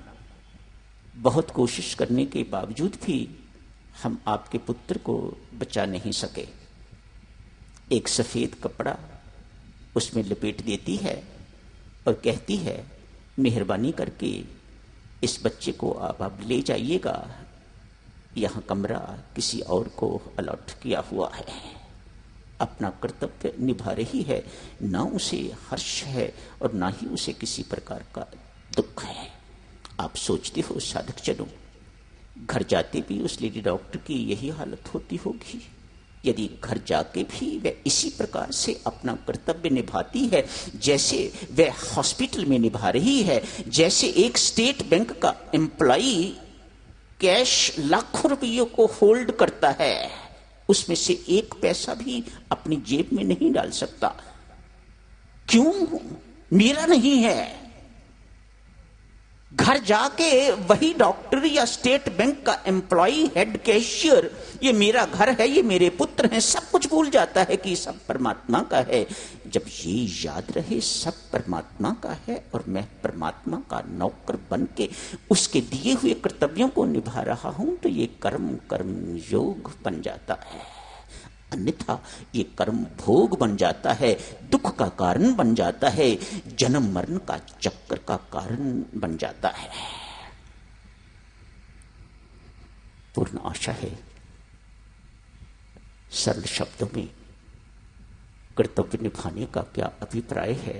S3: बहुत कोशिश करने के बावजूद भी हम आपके पुत्र को बचा नहीं सके। एक सफेद कपड़ा उसमें लपेट देती है और कहती है, मेहरबानी करके इस बच्चे को आप अब ले जाइएगा, यहां कमरा किसी और को अलॉट किया हुआ है। अपना कर्तव्य निभा रही है, ना उसे हर्ष है और ना ही उसे किसी प्रकार का दुख है। आप सोचते हो साधक जनों, घर जाते भी उस लेडी डॉक्टर की यही हालत होती होगी? यदि घर जाके भी वह इसी प्रकार से अपना कर्तव्य निभाती है जैसे वह हॉस्पिटल में निभा रही है, जैसे एक स्टेट बैंक का एम्प्लॉई कैश लाखों रुपयों को होल्ड करता है, उसमें से 1 पैसा भी अपनी जेब में नहीं डाल सकता। क्यों? मेरा नहीं है। घर जाके वही डॉक्टर या स्टेट बैंक का एम्प्लॉई, हेड कैशियर, ये मेरा घर है, ये मेरे पुत्र हैं, सब कुछ भूल जाता है कि सब परमात्मा का है। जब ये याद रहे सब परमात्मा का है और मैं परमात्मा का नौकर बन के उसके दिए हुए कर्तव्यों को निभा रहा हूं, तो ये कर्म योग बन जाता है। अन्यथा ये कर्म भोग बन जाता है, दुख का कारण बन जाता है, जन्म मरण का चक्कर का कारण बन जाता है। पूर्ण आशा है सरल शब्दों में कर्तव्य निभाने का क्या अभिप्राय है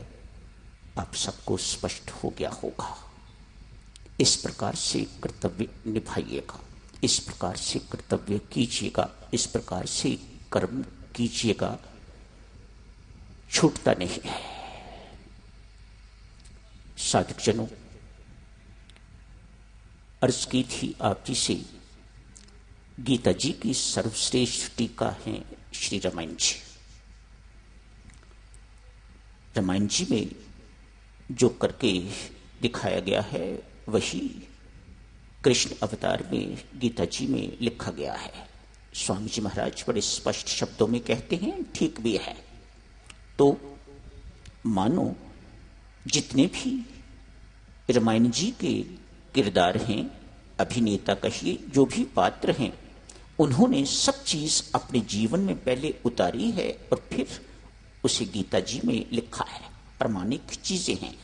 S3: आप सबको स्पष्ट हो गया होगा। इस प्रकार से कर्तव्य निभाइएगा, इस प्रकार से कर्तव्य कीजिएगा, इस प्रकार से कर्म कीजिएगा, छूटता नहीं है। साधक जनों, अर्ज की थी आप जी से, गीता जी की सर्वश्रेष्ठ टीका है श्री रामायण जी। रामायण जी में जो करके दिखाया गया है वही कृष्ण अवतार में गीता जी में लिखा गया है। स्वामी जी महाराज बड़े स्पष्ट शब्दों में कहते हैं, ठीक भी है। तो मानो जितने भी रामायण जी के किरदार हैं, अभिनेता कहिए, जो भी पात्र हैं, उन्होंने सब चीज अपने जीवन में पहले उतारी है और फिर उसे गीता जी में लिखा है। प्रामाणिक चीजें हैं।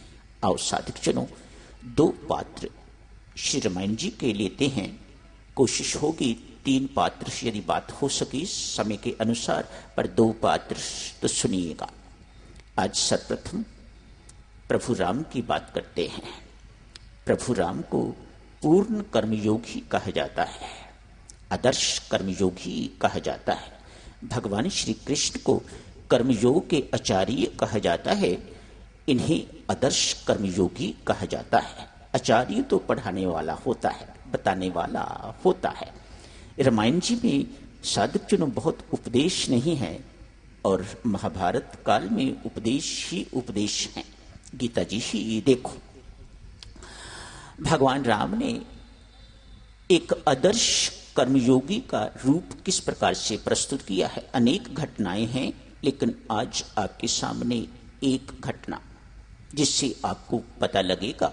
S3: आओ साधक जनों, 2 पात्र श्री रामायण जी के लेते हैं। कोशिश होगी 3 पात्र यदि बात हो सके समय के अनुसार, पर 2 पात्र तो सुनिएगा। आज सर्वप्रथम प्रभु राम की बात करते हैं। प्रभु राम को पूर्ण कर्मयोगी कहा जाता है, आदर्श कर्मयोगी कहा जाता है। भगवान श्री कृष्ण को कर्मयोग के आचार्य कहा जाता है, इन्हें आदर्श कर्मयोगी कहा जाता है। आचार्य तो पढ़ाने वाला होता है, बताने वाला होता है। रामायण जी में साधक जनों बहुत उपदेश नहीं है, और महाभारत काल में उपदेश ही उपदेश हैं। गीता जी ही देखो, भगवान राम ने एक आदर्श कर्मयोगी का रूप किस प्रकार से प्रस्तुत किया है। अनेक घटनाएं हैं, लेकिन आज आपके सामने एक घटना जिससे आपको पता लगेगा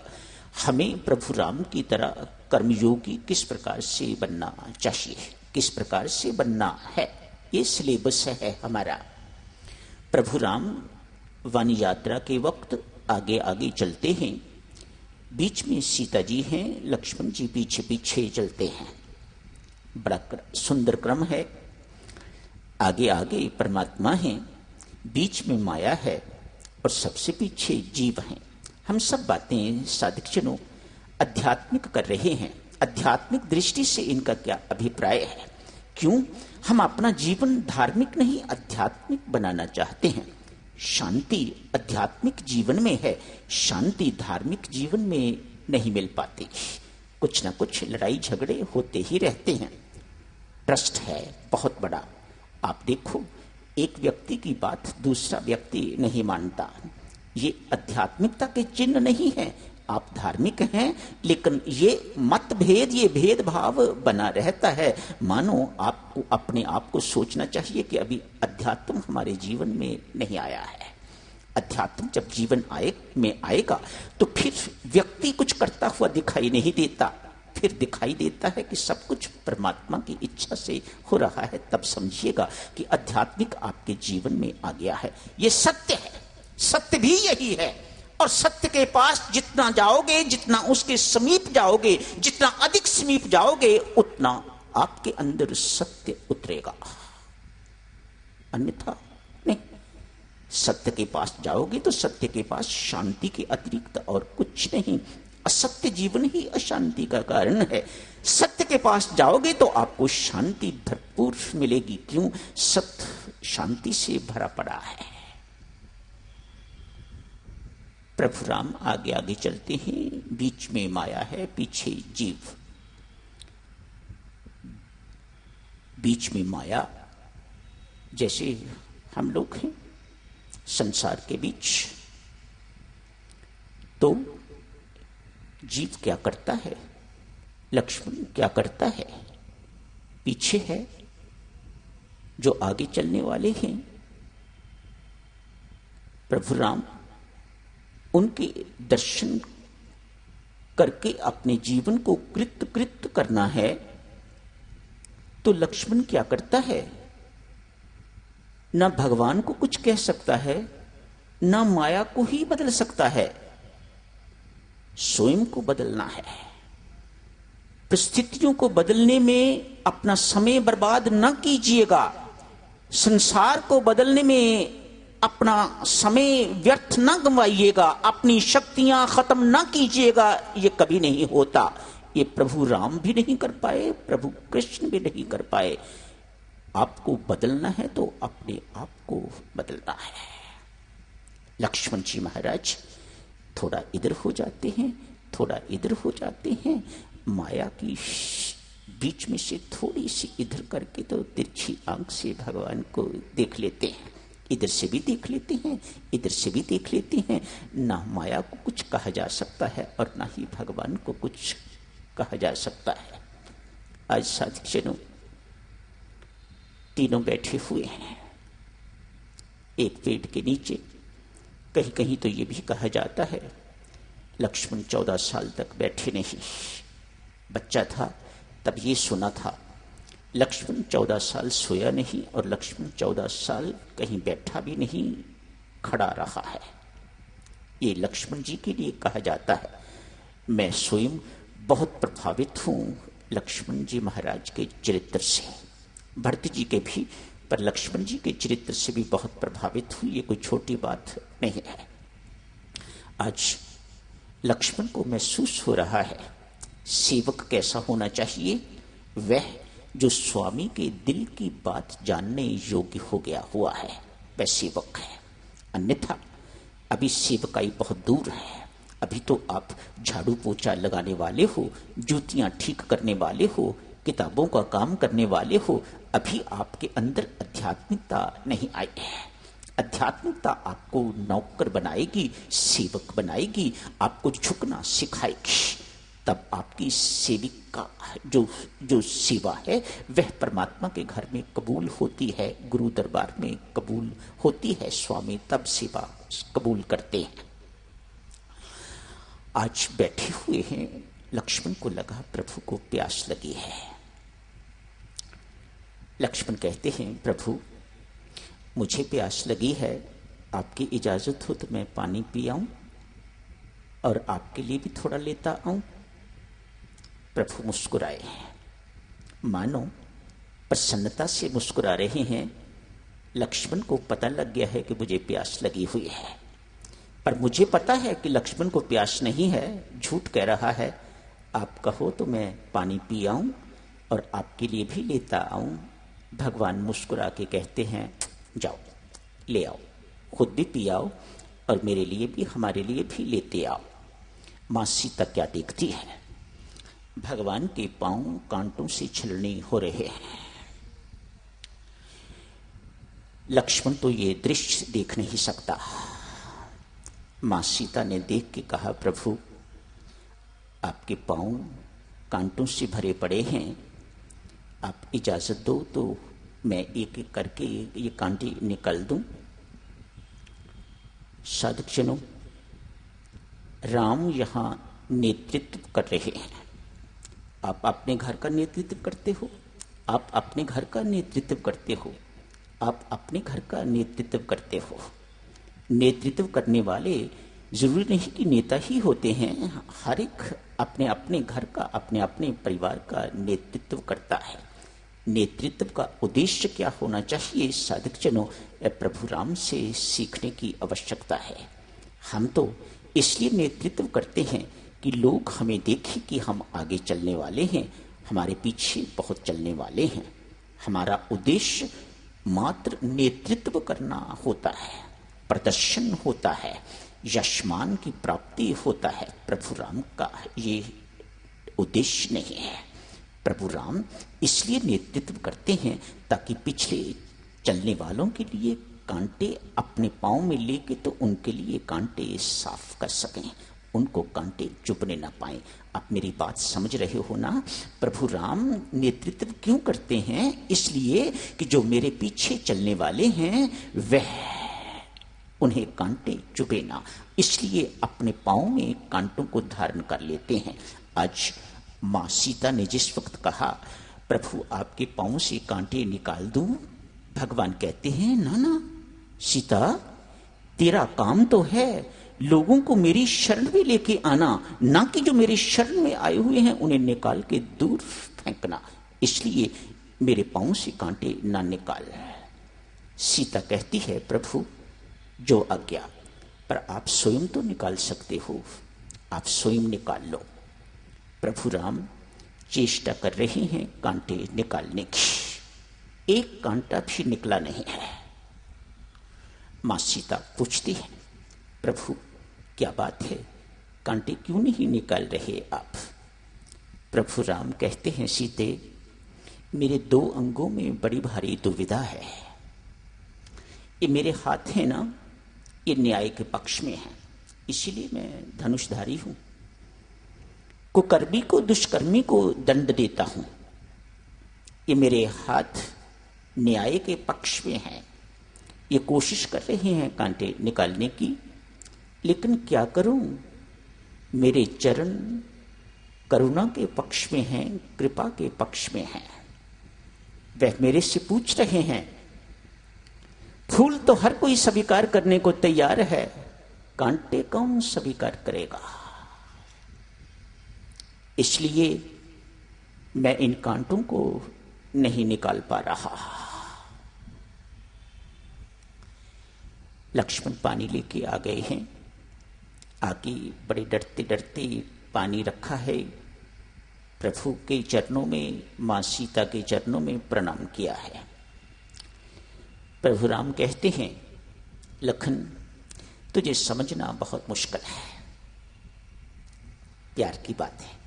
S3: हमें प्रभु राम की तरह कर्मयोगी किस प्रकार से बनना चाहिए, किस प्रकार से बनना है। ये सिलेबस है हमारा। प्रभु राम वन यात्रा के वक्त आगे आगे चलते हैं, बीच में सीता जी हैं, लक्ष्मण जी पीछे पीछे चलते हैं। बड़ा सुंदर क्रम है। आगे आगे परमात्मा है, बीच में माया है और सबसे पीछे जीव हैं। हम सब बातें साधक जनों आध्यात्मिक कर रहे हैं। आध्यात्मिक दृष्टि से इनका क्या अभिप्राय है? क्यों हम अपना जीवन धार्मिक नहीं आध्यात्मिक बनाना चाहते हैं? शांति आध्यात्मिक जीवन में है, शांति धार्मिक जीवन में नहीं मिल पाती। कुछ ना कुछ लड़ाई झगड़े होते ही रहते हैं। ट्रस्ट है बहुत बड़ा। आप देखो, एक व्यक्ति की बात दूसरा व्यक्ति नहीं मानता, ये आध्यात्मिकता के चिन्ह नहीं है। आप धार्मिक हैं, लेकिन ये मतभेद, ये भेदभाव बना रहता है। मानो आपको अपने आप को सोचना चाहिए कि अभी अध्यात्म हमारे जीवन में नहीं आया है। अध्यात्म जब जीवन में आएगा तो फिर व्यक्ति कुछ करता हुआ दिखाई नहीं देता, फिर दिखाई देता है कि सब कुछ परमात्मा की इच्छा से हो रहा है। तब समझिएगा कि आध्यात्मिक आपके जीवन में आ गया है। ये सत्य है, सत्य भी यही है। और सत्य के पास जितना जाओगे, जितना उसके समीप जाओगे, जितना अधिक समीप जाओगे, उतना आपके अंदर सत्य उतरेगा, अन्यथा नहीं। सत्य के पास जाओगे तो सत्य के पास शांति के अतिरिक्त और कुछ नहीं। असत्य जीवन ही अशांति का कारण है। सत्य के पास जाओगे तो आपको शांति भरपूर मिलेगी। क्यों? सत्य शांति से भरा पड़ा है। प्रभु राम आगे आगे चलते हैं, बीच में माया है, पीछे जीव। बीच में माया, जैसे हम लोग हैं संसार के बीच, तो जीव क्या करता है, लक्ष्मण क्या करता है? पीछे है जो आगे चलने वाले हैं प्रभु राम, उनके दर्शन करके अपने जीवन को कृत करना है। तो लक्ष्मण क्या करता है? ना भगवान को कुछ कह सकता है, ना माया को ही बदल सकता है, स्वयं को बदलना है। परिस्थितियों को बदलने में अपना समय बर्बाद न कीजिएगा। संसार को बदलने में अपना समय व्यर्थ न गंवाइएगा, अपनी शक्तियां खत्म न कीजिएगा। ये कभी नहीं होता। ये प्रभु राम भी नहीं कर पाए, प्रभु कृष्ण भी नहीं कर पाए। आपको बदलना है तो अपने आप को बदलना है। लक्ष्मण जी महाराज थोड़ा इधर हो जाते हैं, थोड़ा इधर हो जाते हैं। माया की बीच में से थोड़ी सी इधर करके तो तिरछी आंख से भगवान को देख लेते हैं। इधर से भी देख लेते हैं, इधर से भी देख लेते हैं। ना माया को कुछ कहा जा सकता है और ना ही भगवान को कुछ कहा जा सकता है। आज साथियों, तीनों बैठे हुए हैं एक पेड़ के नीचे। कहीं कहीं तो ये भी कहा जाता है लक्ष्मण 14 साल तक बैठे नहीं। बच्चा था तब ये सुना था। लक्ष्मण 14 साल सोया नहीं और लक्ष्मण 14 साल कहीं बैठा भी नहीं, खड़ा रहा है। ये लक्ष्मण जी के लिए कहा जाता है। मैं स्वयं बहुत प्रभावित हूं लक्ष्मण जी महाराज के चरित्र से, भरत जी के भी, पर लक्ष्मण जी के चरित्र से भी बहुत प्रभावित हुई। ये कोई छोटी बात नहीं है। आज लक्ष्मण को महसूस हो रहा है सेवक कैसा होना चाहिए, वह जो स्वामी के दिल की बात जानने योग्य हो गया हुआ है वह सेवक है। अन्यथा अभी सेवकाई बहुत दूर है। अभी तो आप झाड़ू पोछा लगाने वाले हो, जूतियां ठीक करने वाले हो, किताबों का काम करने वाले हो। अभी आपके अंदर आध्यात्मिकता नहीं आई है। आध्यात्मिकता आपको नौकर बनाएगी, सेवक बनाएगी, आपको झुकना सिखाएगी। तब आपकी सेविक का जो सेवा है वह परमात्मा के घर में कबूल होती है, गुरु दरबार में कबूल होती है। स्वामी तब सेवा कबूल करते हैं। आज बैठे हुए हैं। लक्ष्मण को लगा प्रभु को प्यास लगी है। लक्ष्मण कहते हैं प्रभु मुझे प्यास लगी है, आपकी इजाजत हो तो मैं पानी पी आऊं और आपके लिए भी थोड़ा लेता आऊं। प्रभु मुस्कुराए, मानो प्रसन्नता से मुस्कुरा रहे हैं। लक्ष्मण को पता लग गया है कि मुझे प्यास लगी हुई है, पर मुझे पता है कि लक्ष्मण को प्यास नहीं है, झूठ कह रहा है। आप कहो तो मैं पानी पी आऊं और आपके लिए भी लेता आऊं। भगवान मुस्कुरा के कहते हैं जाओ ले आओ, खुद भी पी आओ और मेरे लिए भी, हमारे लिए भी लेते आओ। मां सीता क्या देखती है, भगवान के पांव कांटों से छलनी हो रहे हैं। लक्ष्मण तो ये दृश्य देख नहीं सकता। मां सीता ने देख के कहा प्रभु आपके पांव कांटों से भरे पड़े हैं, आप इजाजत दो तो मैं एक एक करके ये कांटे निकाल दूं। साधक जनों, राम यहां नेतृत्व कर रहे हैं। आप अपने घर का नेतृत्व करते हो, आप अपने घर का नेतृत्व करते हो, आप अपने घर का नेतृत्व करते हो। नेतृत्व करने वाले जरूरी नहीं कि नेता ही होते हैं। हर एक अपने अपने घर का, अपने अपने परिवार का नेतृत्व करता है। नेतृत्व का उद्देश्य क्या होना चाहिए, साधक जनों, प्रभु राम से सीखने की आवश्यकता है। हम तो इसलिए नेतृत्व करते हैं कि लोग हमें देखें कि हम आगे चलने वाले हैं, हमारे पीछे बहुत चलने वाले हैं। हमारा उद्देश्य मात्र नेतृत्व करना होता है, प्रदर्शन होता है, यशमान की प्राप्ति होता है। प्रभु राम का ये उद्देश्य नहीं है। प्रभु राम इसलिए नेतृत्व करते हैं ताकि पिछले चलने वालों के लिए कांटे अपने पांव में लेके तो उनके लिए कांटे साफ कर सकें, उनको कांटे चुभने ना पाए। आप मेरी बात समझ रहे हो ना। प्रभु राम नेतृत्व क्यों करते हैं, इसलिए कि जो मेरे पीछे चलने वाले हैं वह उन्हें कांटे चुभे ना, इसलिए अपने पांव में कांटों को धारण कर लेते हैं। आज मां सीता ने जिस वक्त कहा प्रभु आपके पांव से कांटे निकाल दूं, भगवान कहते हैं ना ना सीता, तेरा काम तो है लोगों को मेरी शरण में लेके आना, ना कि जो मेरे शरण में आए हुए हैं उन्हें निकाल के दूर फेंकना। इसलिए मेरे पांव से कांटे ना निकाल। सीता कहती है प्रभु जो आज्ञा, पर आप स्वयं तो निकाल सकते हो, आप स्वयं निकाल लो। प्रभु राम चेष्टा कर रहे हैं कांटे निकालने की, एक कांटा भी निकला नहीं है। मां सीता पूछती है प्रभु क्या बात है, कांटे क्यों नहीं निकाल रहे आप? प्रभु राम कहते हैं सीते, मेरे 2 अंगों में बड़ी भारी दुविधा है। ये मेरे हाथ है ना, ये न्याय के पक्ष में है, इसीलिए मैं धनुषधारी हूं। कुकर्मी को, दुष्कर्मी को दंड देता हूं। ये मेरे हाथ न्याय के पक्ष में हैं, ये कोशिश कर रहे हैं कांटे निकालने की, लेकिन क्या करूं, मेरे चरण करुणा के पक्ष में हैं, कृपा के पक्ष में हैं। वह मेरे से पूछ रहे हैं, फूल तो हर कोई स्वीकार करने को तैयार है, कांटे कौन स्वीकार करेगा? इसलिए मैं इन कांटों को नहीं निकाल पा रहा। लक्ष्मण पानी लेके आ गए हैं, आके बड़े डरते डरते पानी रखा है, प्रभु के चरणों में, मां सीता के चरणों में प्रणाम किया है। प्रभु राम कहते हैं, लखन तुझे समझना बहुत मुश्किल है। प्यार की बात है,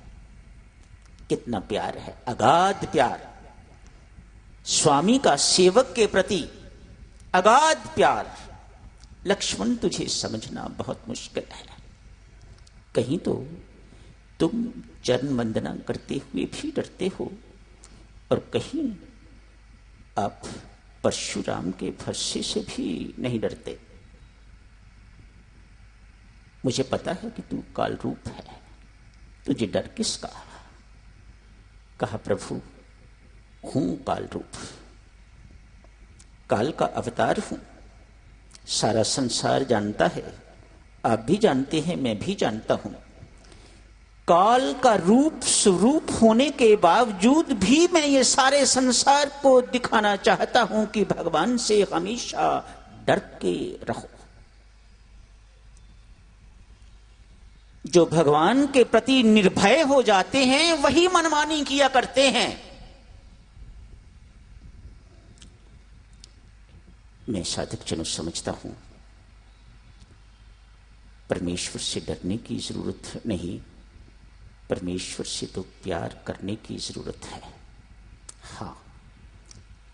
S3: कितना प्यार है, अगाध प्यार, स्वामी का सेवक के प्रति अगाध प्यार। लक्ष्मण तुझे समझना बहुत मुश्किल है। कहीं तो तुम चरण वंदना करते हुए भी डरते हो, और कहीं आप परशुराम के फरसे से भी नहीं डरते। मुझे पता है कि तू काल रूप है, तुझे डर किसका? कहा, प्रभु हूं काल रूप, काल का अवतार हूं, सारा संसार जानता है, आप भी जानते हैं, मैं भी जानता हूं। काल का रूप स्वरूप होने के बावजूद भी मैं ये सारे संसार को दिखाना चाहता हूं कि भगवान से हमेशा डर के रहो। जो भगवान के प्रति निर्भय हो जाते हैं वही मनमानी किया करते हैं। मैं साधक जनों समझता हूं, परमेश्वर से डरने की जरूरत नहीं, परमेश्वर से तो प्यार करने की जरूरत है। हां,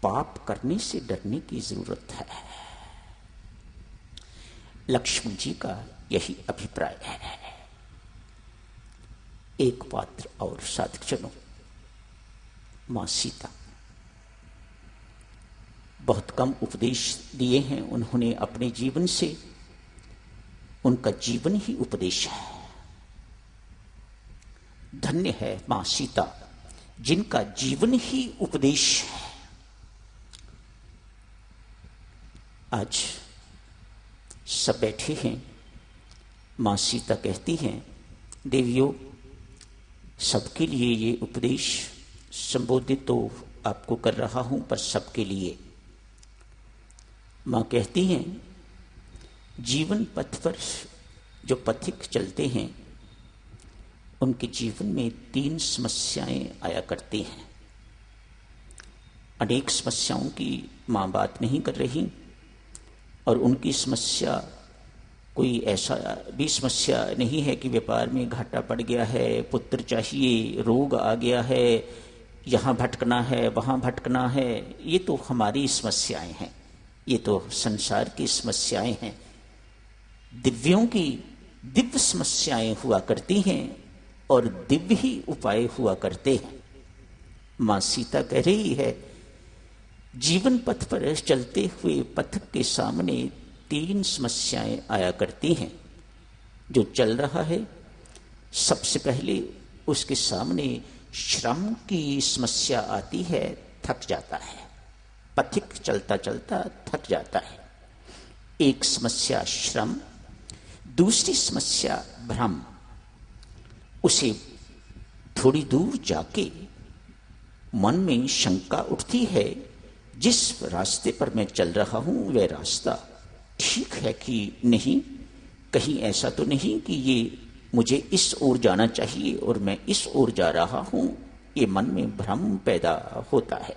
S3: पाप करने से डरने की जरूरत है। लक्ष्मण जी का यही अभिप्राय है। एक पात्र और साधक जनों, मां सीता, बहुत कम उपदेश दिए हैं उन्होंने अपने जीवन से, उनका जीवन ही उपदेश है। धन्य है मां सीता जिनका जीवन ही उपदेश है। आज सब बैठे हैं, मां सीता कहती हैं, देवियों सबके लिए ये उपदेश संबोधित तो आपको कर रहा हूं, पर सबके लिए। मां कहती हैं, जीवन पथ पर जो पथिक चलते हैं उनके जीवन में 3 समस्याएं आया करती हैं। अनेक समस्याओं की मां बात नहीं कर रही, और उनकी समस्या कोई ऐसा भी समस्या नहीं है कि व्यापार में घाटा पड़ गया है, पुत्र चाहिए, रोग आ गया है, यहाँ भटकना है, वहाँ भटकना है। ये तो हमारी समस्याएं हैं, ये तो संसार की समस्याएं हैं। दिव्यों की दिव्य समस्याएं हुआ करती हैं और दिव्य ही उपाय हुआ करते हैं। मां सीता कह रही है, जीवन पथ पर चलते हुए पथिक के सामने 3 समस्याएं आया करती हैं। जो चल रहा है सबसे पहले उसके सामने श्रम की समस्या आती है, थक जाता है, पथिक चलता चलता थक जाता है। एक समस्या श्रम, दूसरी समस्या भ्रम। उसे थोड़ी दूर जाके मन में शंका उठती है, जिस रास्ते पर मैं चल रहा हूं वह रास्ता ठीक है कि नहीं, कहीं ऐसा तो नहीं कि ये मुझे इस ओर जाना चाहिए और मैं इस ओर जा रहा हूं। ये मन में भ्रम पैदा होता है।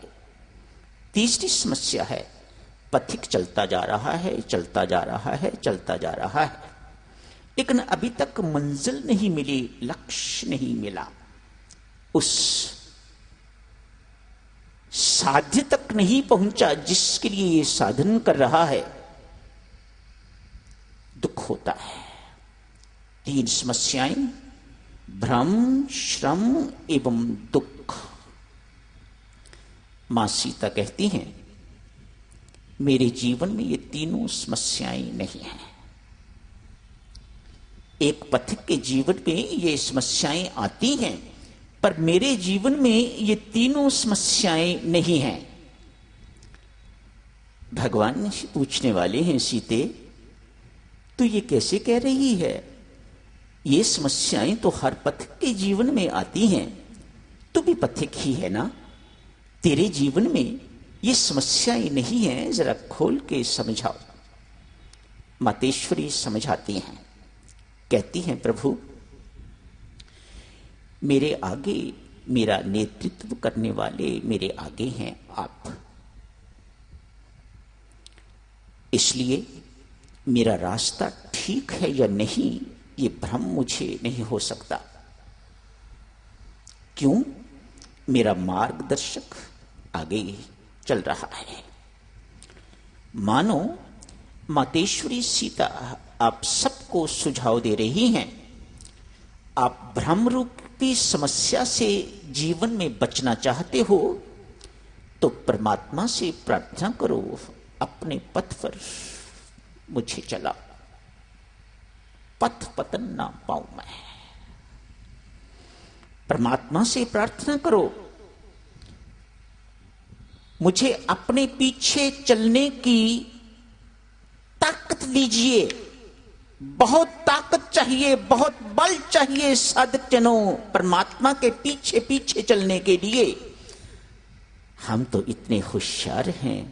S3: तीसरी समस्या है, पथिक चलता जा रहा है, चलता जा रहा है, चलता जा रहा है, लेकिन अभी तक मंजिल नहीं मिली, लक्ष्य नहीं मिला, उस साध्य तक नहीं पहुंचा जिसके लिए ये साधन कर रहा है। दुख होता है। 3 समस्याएं, भ्रम, श्रम एवं दुख। मां सीता कहती हैं, मेरे जीवन में ये तीनों समस्याएं नहीं हैं। एक पथिक के जीवन में ये समस्याएं आती हैं, पर मेरे जीवन में ये तीनों समस्याएं नहीं हैं। भगवान पूछने वाले हैं, सीते तू ये कैसे कह रही है? ये समस्याएं तो हर पथिक के जीवन में आती हैं, तू भी पथिक ही है ना, तेरे जीवन में ये समस्याएं नहीं हैं, जरा खोल के समझाओ। मातेश्वरी समझाती हैं, कहती हैं, प्रभु मेरे आगे, मेरा नेतृत्व करने वाले मेरे आगे हैं आप, इसलिए मेरा रास्ता ठीक है या नहीं ये भ्रम मुझे नहीं हो सकता। क्यों? मेरा मार्गदर्शक आगे चल रहा है। मानो मातेश्वरी सीता आप सबको सुझाव दे रही हैं, आप भ्रम रूपी समस्या से जीवन में बचना चाहते हो तो परमात्मा से प्रार्थना करो, अपने पथ पर मुझे चलाओ, पथ पतन ना पाऊं मैं। परमात्मा से प्रार्थना करो, मुझे अपने पीछे चलने की ताकत दीजिए। बहुत ताकत चाहिए, बहुत बल चाहिए साधक जनों परमात्मा के पीछे पीछे चलने के लिए। हम तो इतने होशियार हैं,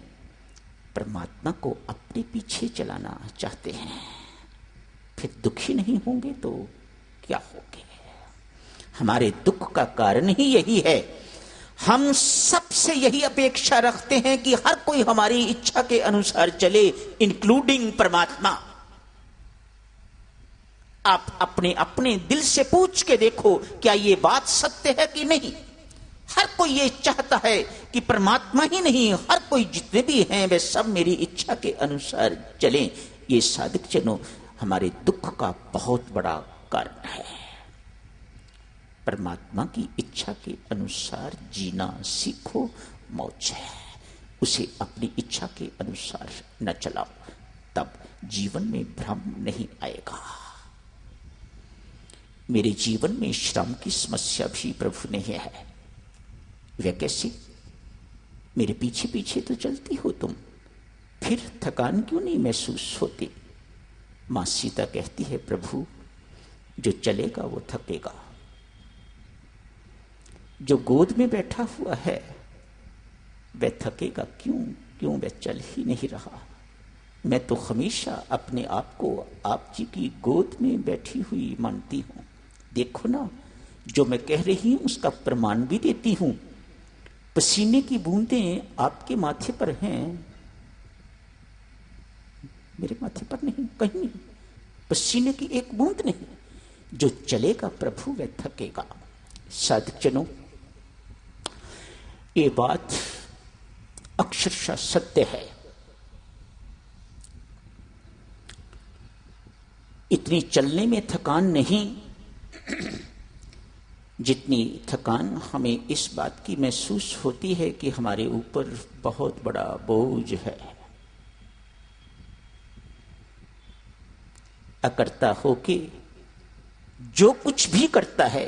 S3: परमात्मा को अपने पीछे चलाना चाहते हैं, फिर दुखी नहीं होंगे तो क्या होंगे? हमारे दुख का कारण ही यही है। हम सबसे यही अपेक्षा रखते हैं कि हर कोई हमारी इच्छा के अनुसार चले, इंक्लूडिंग परमात्मा। आप अपने अपने दिल से पूछ के देखो, क्या ये बात सत्य है कि नहीं? हर कोई ये चाहता है कि परमात्मा ही नहीं, हर कोई जितने भी हैं वे सब मेरी इच्छा के अनुसार चलें। ये साधक जनों हमारे दुख का बहुत बड़ा कारण है। परमात्मा की इच्छा के अनुसार जीना सीखो, मौज है। उसे अपनी इच्छा के अनुसार न चलाओ, तब जीवन में भ्रम नहीं आएगा। मेरे जीवन में श्रम की समस्या भी प्रभु नहीं है। वह कैसे? मेरे पीछे पीछे तो चलती हो तुम, फिर थकान क्यों नहीं महसूस होती? मां सीता कहती है, प्रभु जो चलेगा वो थकेगा, जो गोद में बैठा हुआ है वह थकेगा क्यों? क्यों वह चल ही नहीं रहा? मैं तो हमेशा अपने आप को आप जी की गोद में बैठी हुई मानती हूं। देखो ना, जो मैं कह रही हूं उसका प्रमाण भी देती हूं। पसीने की बूंदें आपके माथे पर हैं, मेरे माथे पर नहीं, कहीं नहीं। पसीने की एक बूंद नहीं। जो चलेगा प्रभु वह थकेगा। साधक जनों, ये बात अक्षरशः सत्य है। इतनी चलने में थकान नहीं जितनी थकान हमें इस बात की महसूस होती है कि हमारे ऊपर बहुत बड़ा बोझ है। अकर्ता होके जो कुछ भी करता है,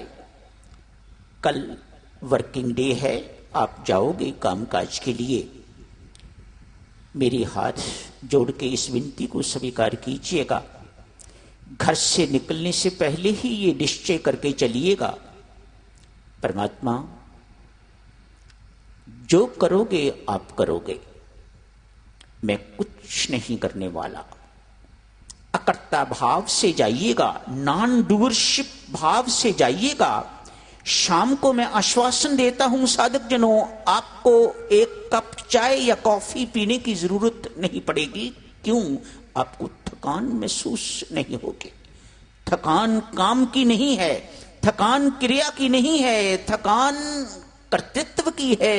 S3: कल वर्किंग डे है, आप जाओगे कामकाज के लिए, मेरे हाथ जोड़ के इस विनती को स्वीकार कीजिएगा। घर से निकलने से पहले ही ये निश्चय करके चलिएगा, परमात्मा जो करोगे आप करोगे, मैं कुछ नहीं करने वाला। अकर्ता भाव से जाइएगा, नॉन डूअरशिप भाव से जाइएगा। शाम को मैं आश्वासन देता हूं साधक जनों, आपको एक कप चाय या कॉफी पीने की जरूरत नहीं पड़ेगी। क्यों? आपको थकान महसूस नहीं होगी। थकान काम की नहीं है, थकान क्रिया की नहीं है, थकान कर्तृत्व की है।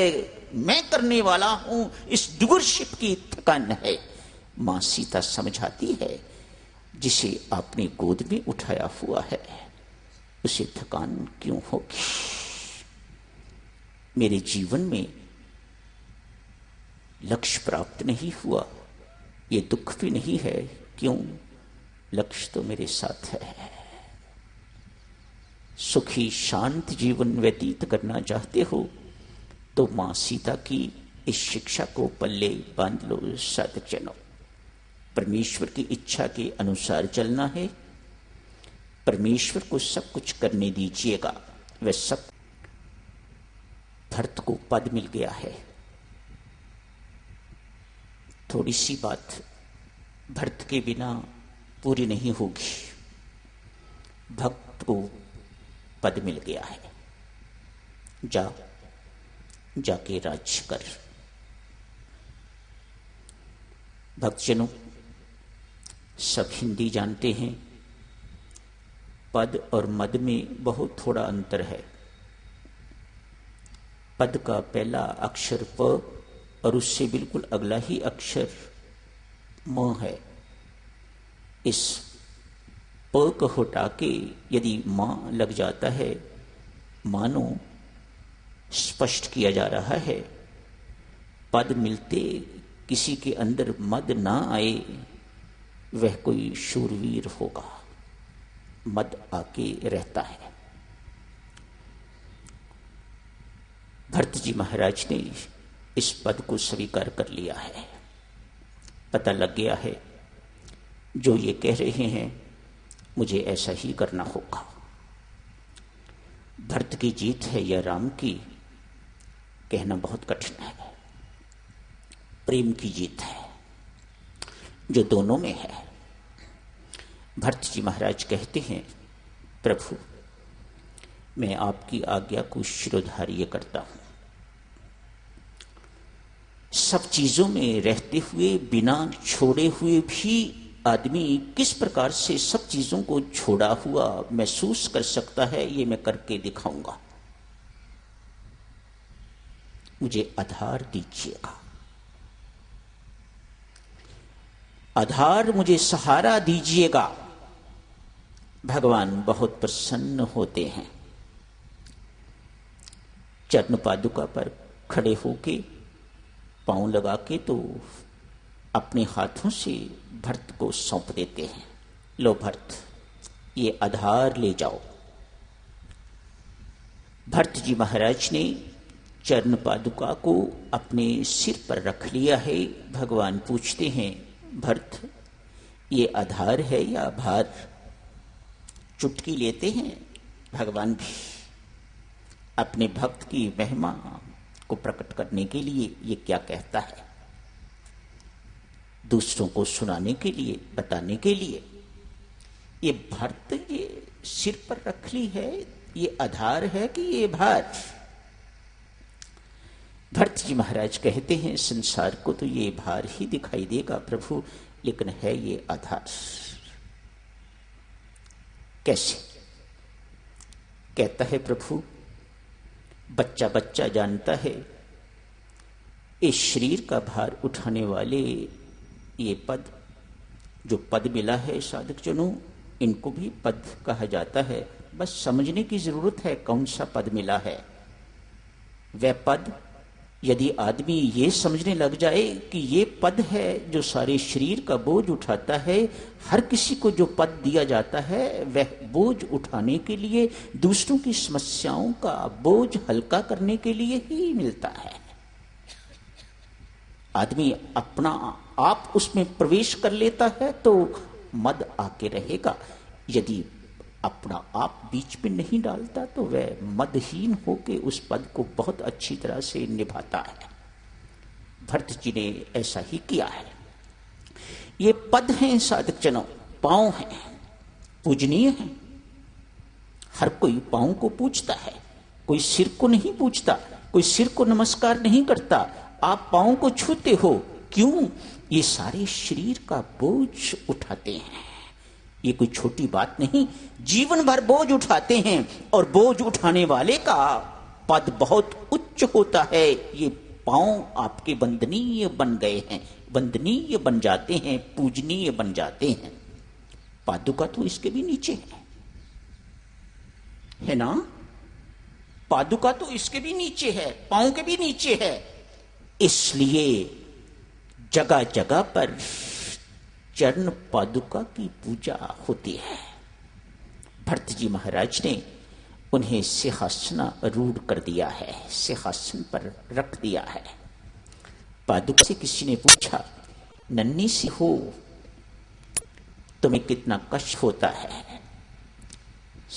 S3: मैं करने वाला हूं, इस डूअरशिप की थकान है। मां सीता समझाती है, जिसे आपने गोद में उठाया हुआ है उसे थकान क्यों होगी? मेरे जीवन में लक्ष्य प्राप्त नहीं हुआ, ये दुख भी नहीं है। क्यों? लक्ष्य तो मेरे साथ है। सुखी शांत जीवन व्यतीत करना चाहते हो तो मां सीता की इस शिक्षा को पल्ले बांध लो साधक जनों। परमेश्वर की इच्छा के अनुसार चलना है। परमेश्वर को सब कुछ करने दीजिएगा। वह सब भरत को पद मिल गया है। थोड़ी सी बात भरत के बिना पूरी नहीं होगी। भक्त को पद मिल गया है। जाके राज्य कर। भक्तजनों, सब हिंदी जानते हैं। पद और मद में बहुत थोड़ा अंतर है। पद का पहला अक्षर प और उससे बिल्कुल अगला ही अक्षर म है। इस प को हटा के यदि मां लग जाता है, मानो स्पष्ट किया जा रहा है पद मिलते किसी के अंदर मद ना आए, वह कोई शूरवीर होगा। मद आके रहता है। भरत जी महाराज ने इस पद को स्वीकार कर लिया है। पता लग गया है जो ये कह रहे हैं मुझे ऐसा ही करना होगा। भरत की जीत है या राम की, कहना बहुत कठिन है। प्रेम की जीत है जो दोनों में है। भरत जी महाराज कहते हैं, प्रभु मैं आपकी आज्ञा को शिरोधार्य करता हूं। सब चीजों में रहते हुए, बिना छोड़े हुए भी आदमी किस प्रकार से सब चीजों को छोड़ा हुआ महसूस कर सकता है, ये मैं करके दिखाऊंगा। मुझे आधार दीजिएगा, आधार मुझे सहारा दीजिएगा। भगवान बहुत प्रसन्न होते हैं। चरण पादुका पर खड़े होके पांव लगा के तो अपने हाथों से भरत को सौंप देते हैं। लो भरत, ये आधार ले जाओ। भरत जी महाराज ने चरण पादुका को अपने सिर पर रख लिया है। भगवान पूछते हैं, भरत ये आधार है या भार? चुटकी लेते हैं भगवान भी अपने भक्त की महिमा को प्रकट करने के लिए। ये क्या कहता है? दूसरों को सुनाने के लिए, बताने के लिए। ये भरत ये सिर पर रख ली है, ये आधार है कि ये भार? भरत जी महाराज कहते हैं, संसार को तो ये भार ही दिखाई देगा प्रभु, लेकिन है ये आधार। कैसे? कहता है प्रभु, बच्चा बच्चा जानता है इस शरीर का भार उठाने वाले ये पद, जो पद मिला है साधक जनों, इनको भी पद कहा जाता है। बस समझने की जरूरत है कौन सा पद मिला है। वह पद यदि आदमी ये समझने लग जाए कि ये पद है जो सारे शरीर का बोझ उठाता है, हर किसी को जो पद दिया जाता है वह बोझ उठाने के लिए, दूसरों की समस्याओं का बोझ हल्का करने के लिए ही मिलता है। आदमी अपना आप उसमें प्रवेश कर लेता है तो मद आके रहेगा। यदि अपना आप बीच में नहीं डालता तो वह मदहीन होके उस पद को बहुत अच्छी तरह से निभाता है। भरत जी ने ऐसा ही किया है। ये पद हैं साधक जनों, पांव हैं, पूजनीय हैं। हर कोई पांव को पूजता है, कोई सिर को नहीं पूजता, कोई सिर को नमस्कार नहीं करता। आप पांव को छूते हो, क्यों? ये सारे शरीर का बोझ उठाते हैं। ये कोई छोटी बात नहीं, जीवन भर बोझ उठाते हैं और बोझ उठाने वाले का पद बहुत उच्च होता है। ये पांव आपके वंदनीय बन गए हैं, वंदनीय बन जाते हैं, पूजनीय बन जाते हैं। पादुका तो इसके भी नीचे है ना? पादुका तो इसके भी नीचे है, पांव के भी नीचे है। इसलिए जगह जगह पर चरण पादुका की पूजा होती है। भरत जी महाराज ने उन्हें सिंहासनारूढ़ कर दिया है, सिंहासन पर रख दिया है। पादुका से किसी ने पूछा, नन्ही सी हो, तुम्हें कितना कष्ट होता है,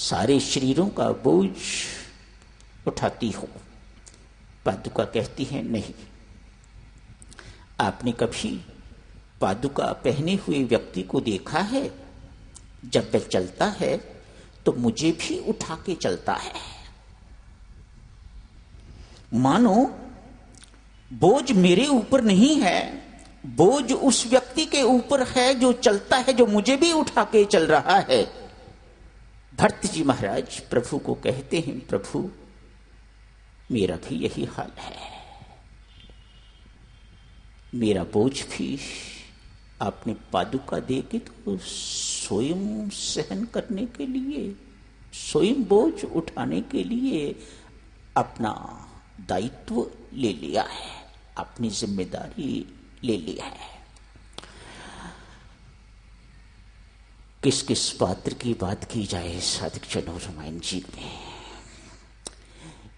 S3: सारे शरीरों का बोझ उठाती हो। पादुका कहती है, नहीं। आपने कभी पादुका पहने हुए व्यक्ति को देखा है? जब वह चलता है तो मुझे भी उठा के चलता है, मानो बोझ मेरे ऊपर नहीं है, बोझ उस व्यक्ति के ऊपर है जो चलता है, जो मुझे भी उठा के चल रहा है। भरत जी महाराज प्रभु को कहते हैं, प्रभु मेरा भी यही हाल है, मेरा बोझ भी आपने पादुका दे के तो स्वयं सहन करने के लिए, स्वयं बोझ उठाने के लिए अपना दायित्व ले लिया है, अपनी जिम्मेदारी ले लिया है। किस किस पात्र की बात की जाए साधक जनों, रामायण जी में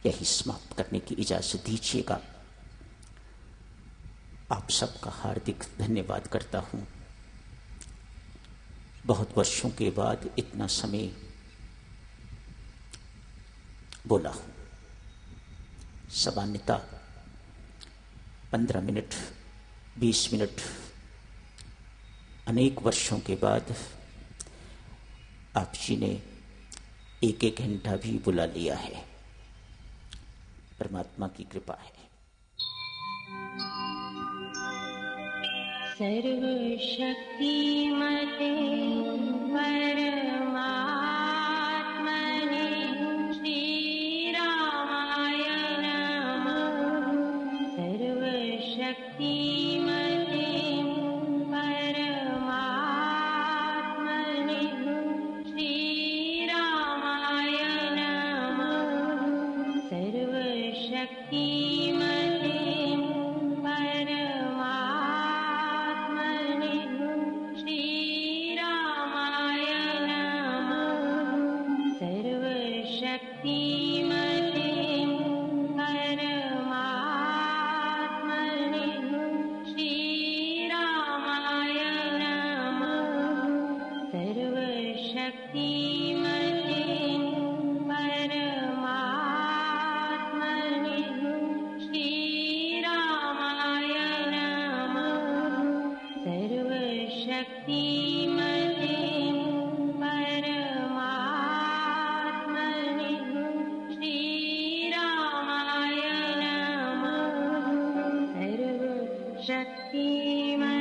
S3: यही समाप्त करने की इजाजत दीजिएगा। आप सबका हार्दिक धन्यवाद करता हूं। बहुत वर्षों के बाद इतना समय बोला हूं। सामान्यतः 15 मिनट 20 मिनट अनेक वर्षों के बाद आप जी ने एक एक घंटा भी बुला लिया है, परमात्मा की कृपा है।
S1: सर्वशक्तिमते परमात्मने श्रीरामाय नमः। सर्वशक्तिमते परमात्मने श्रीरामाय नमः। सर्वशक्तिमते शक्तिमते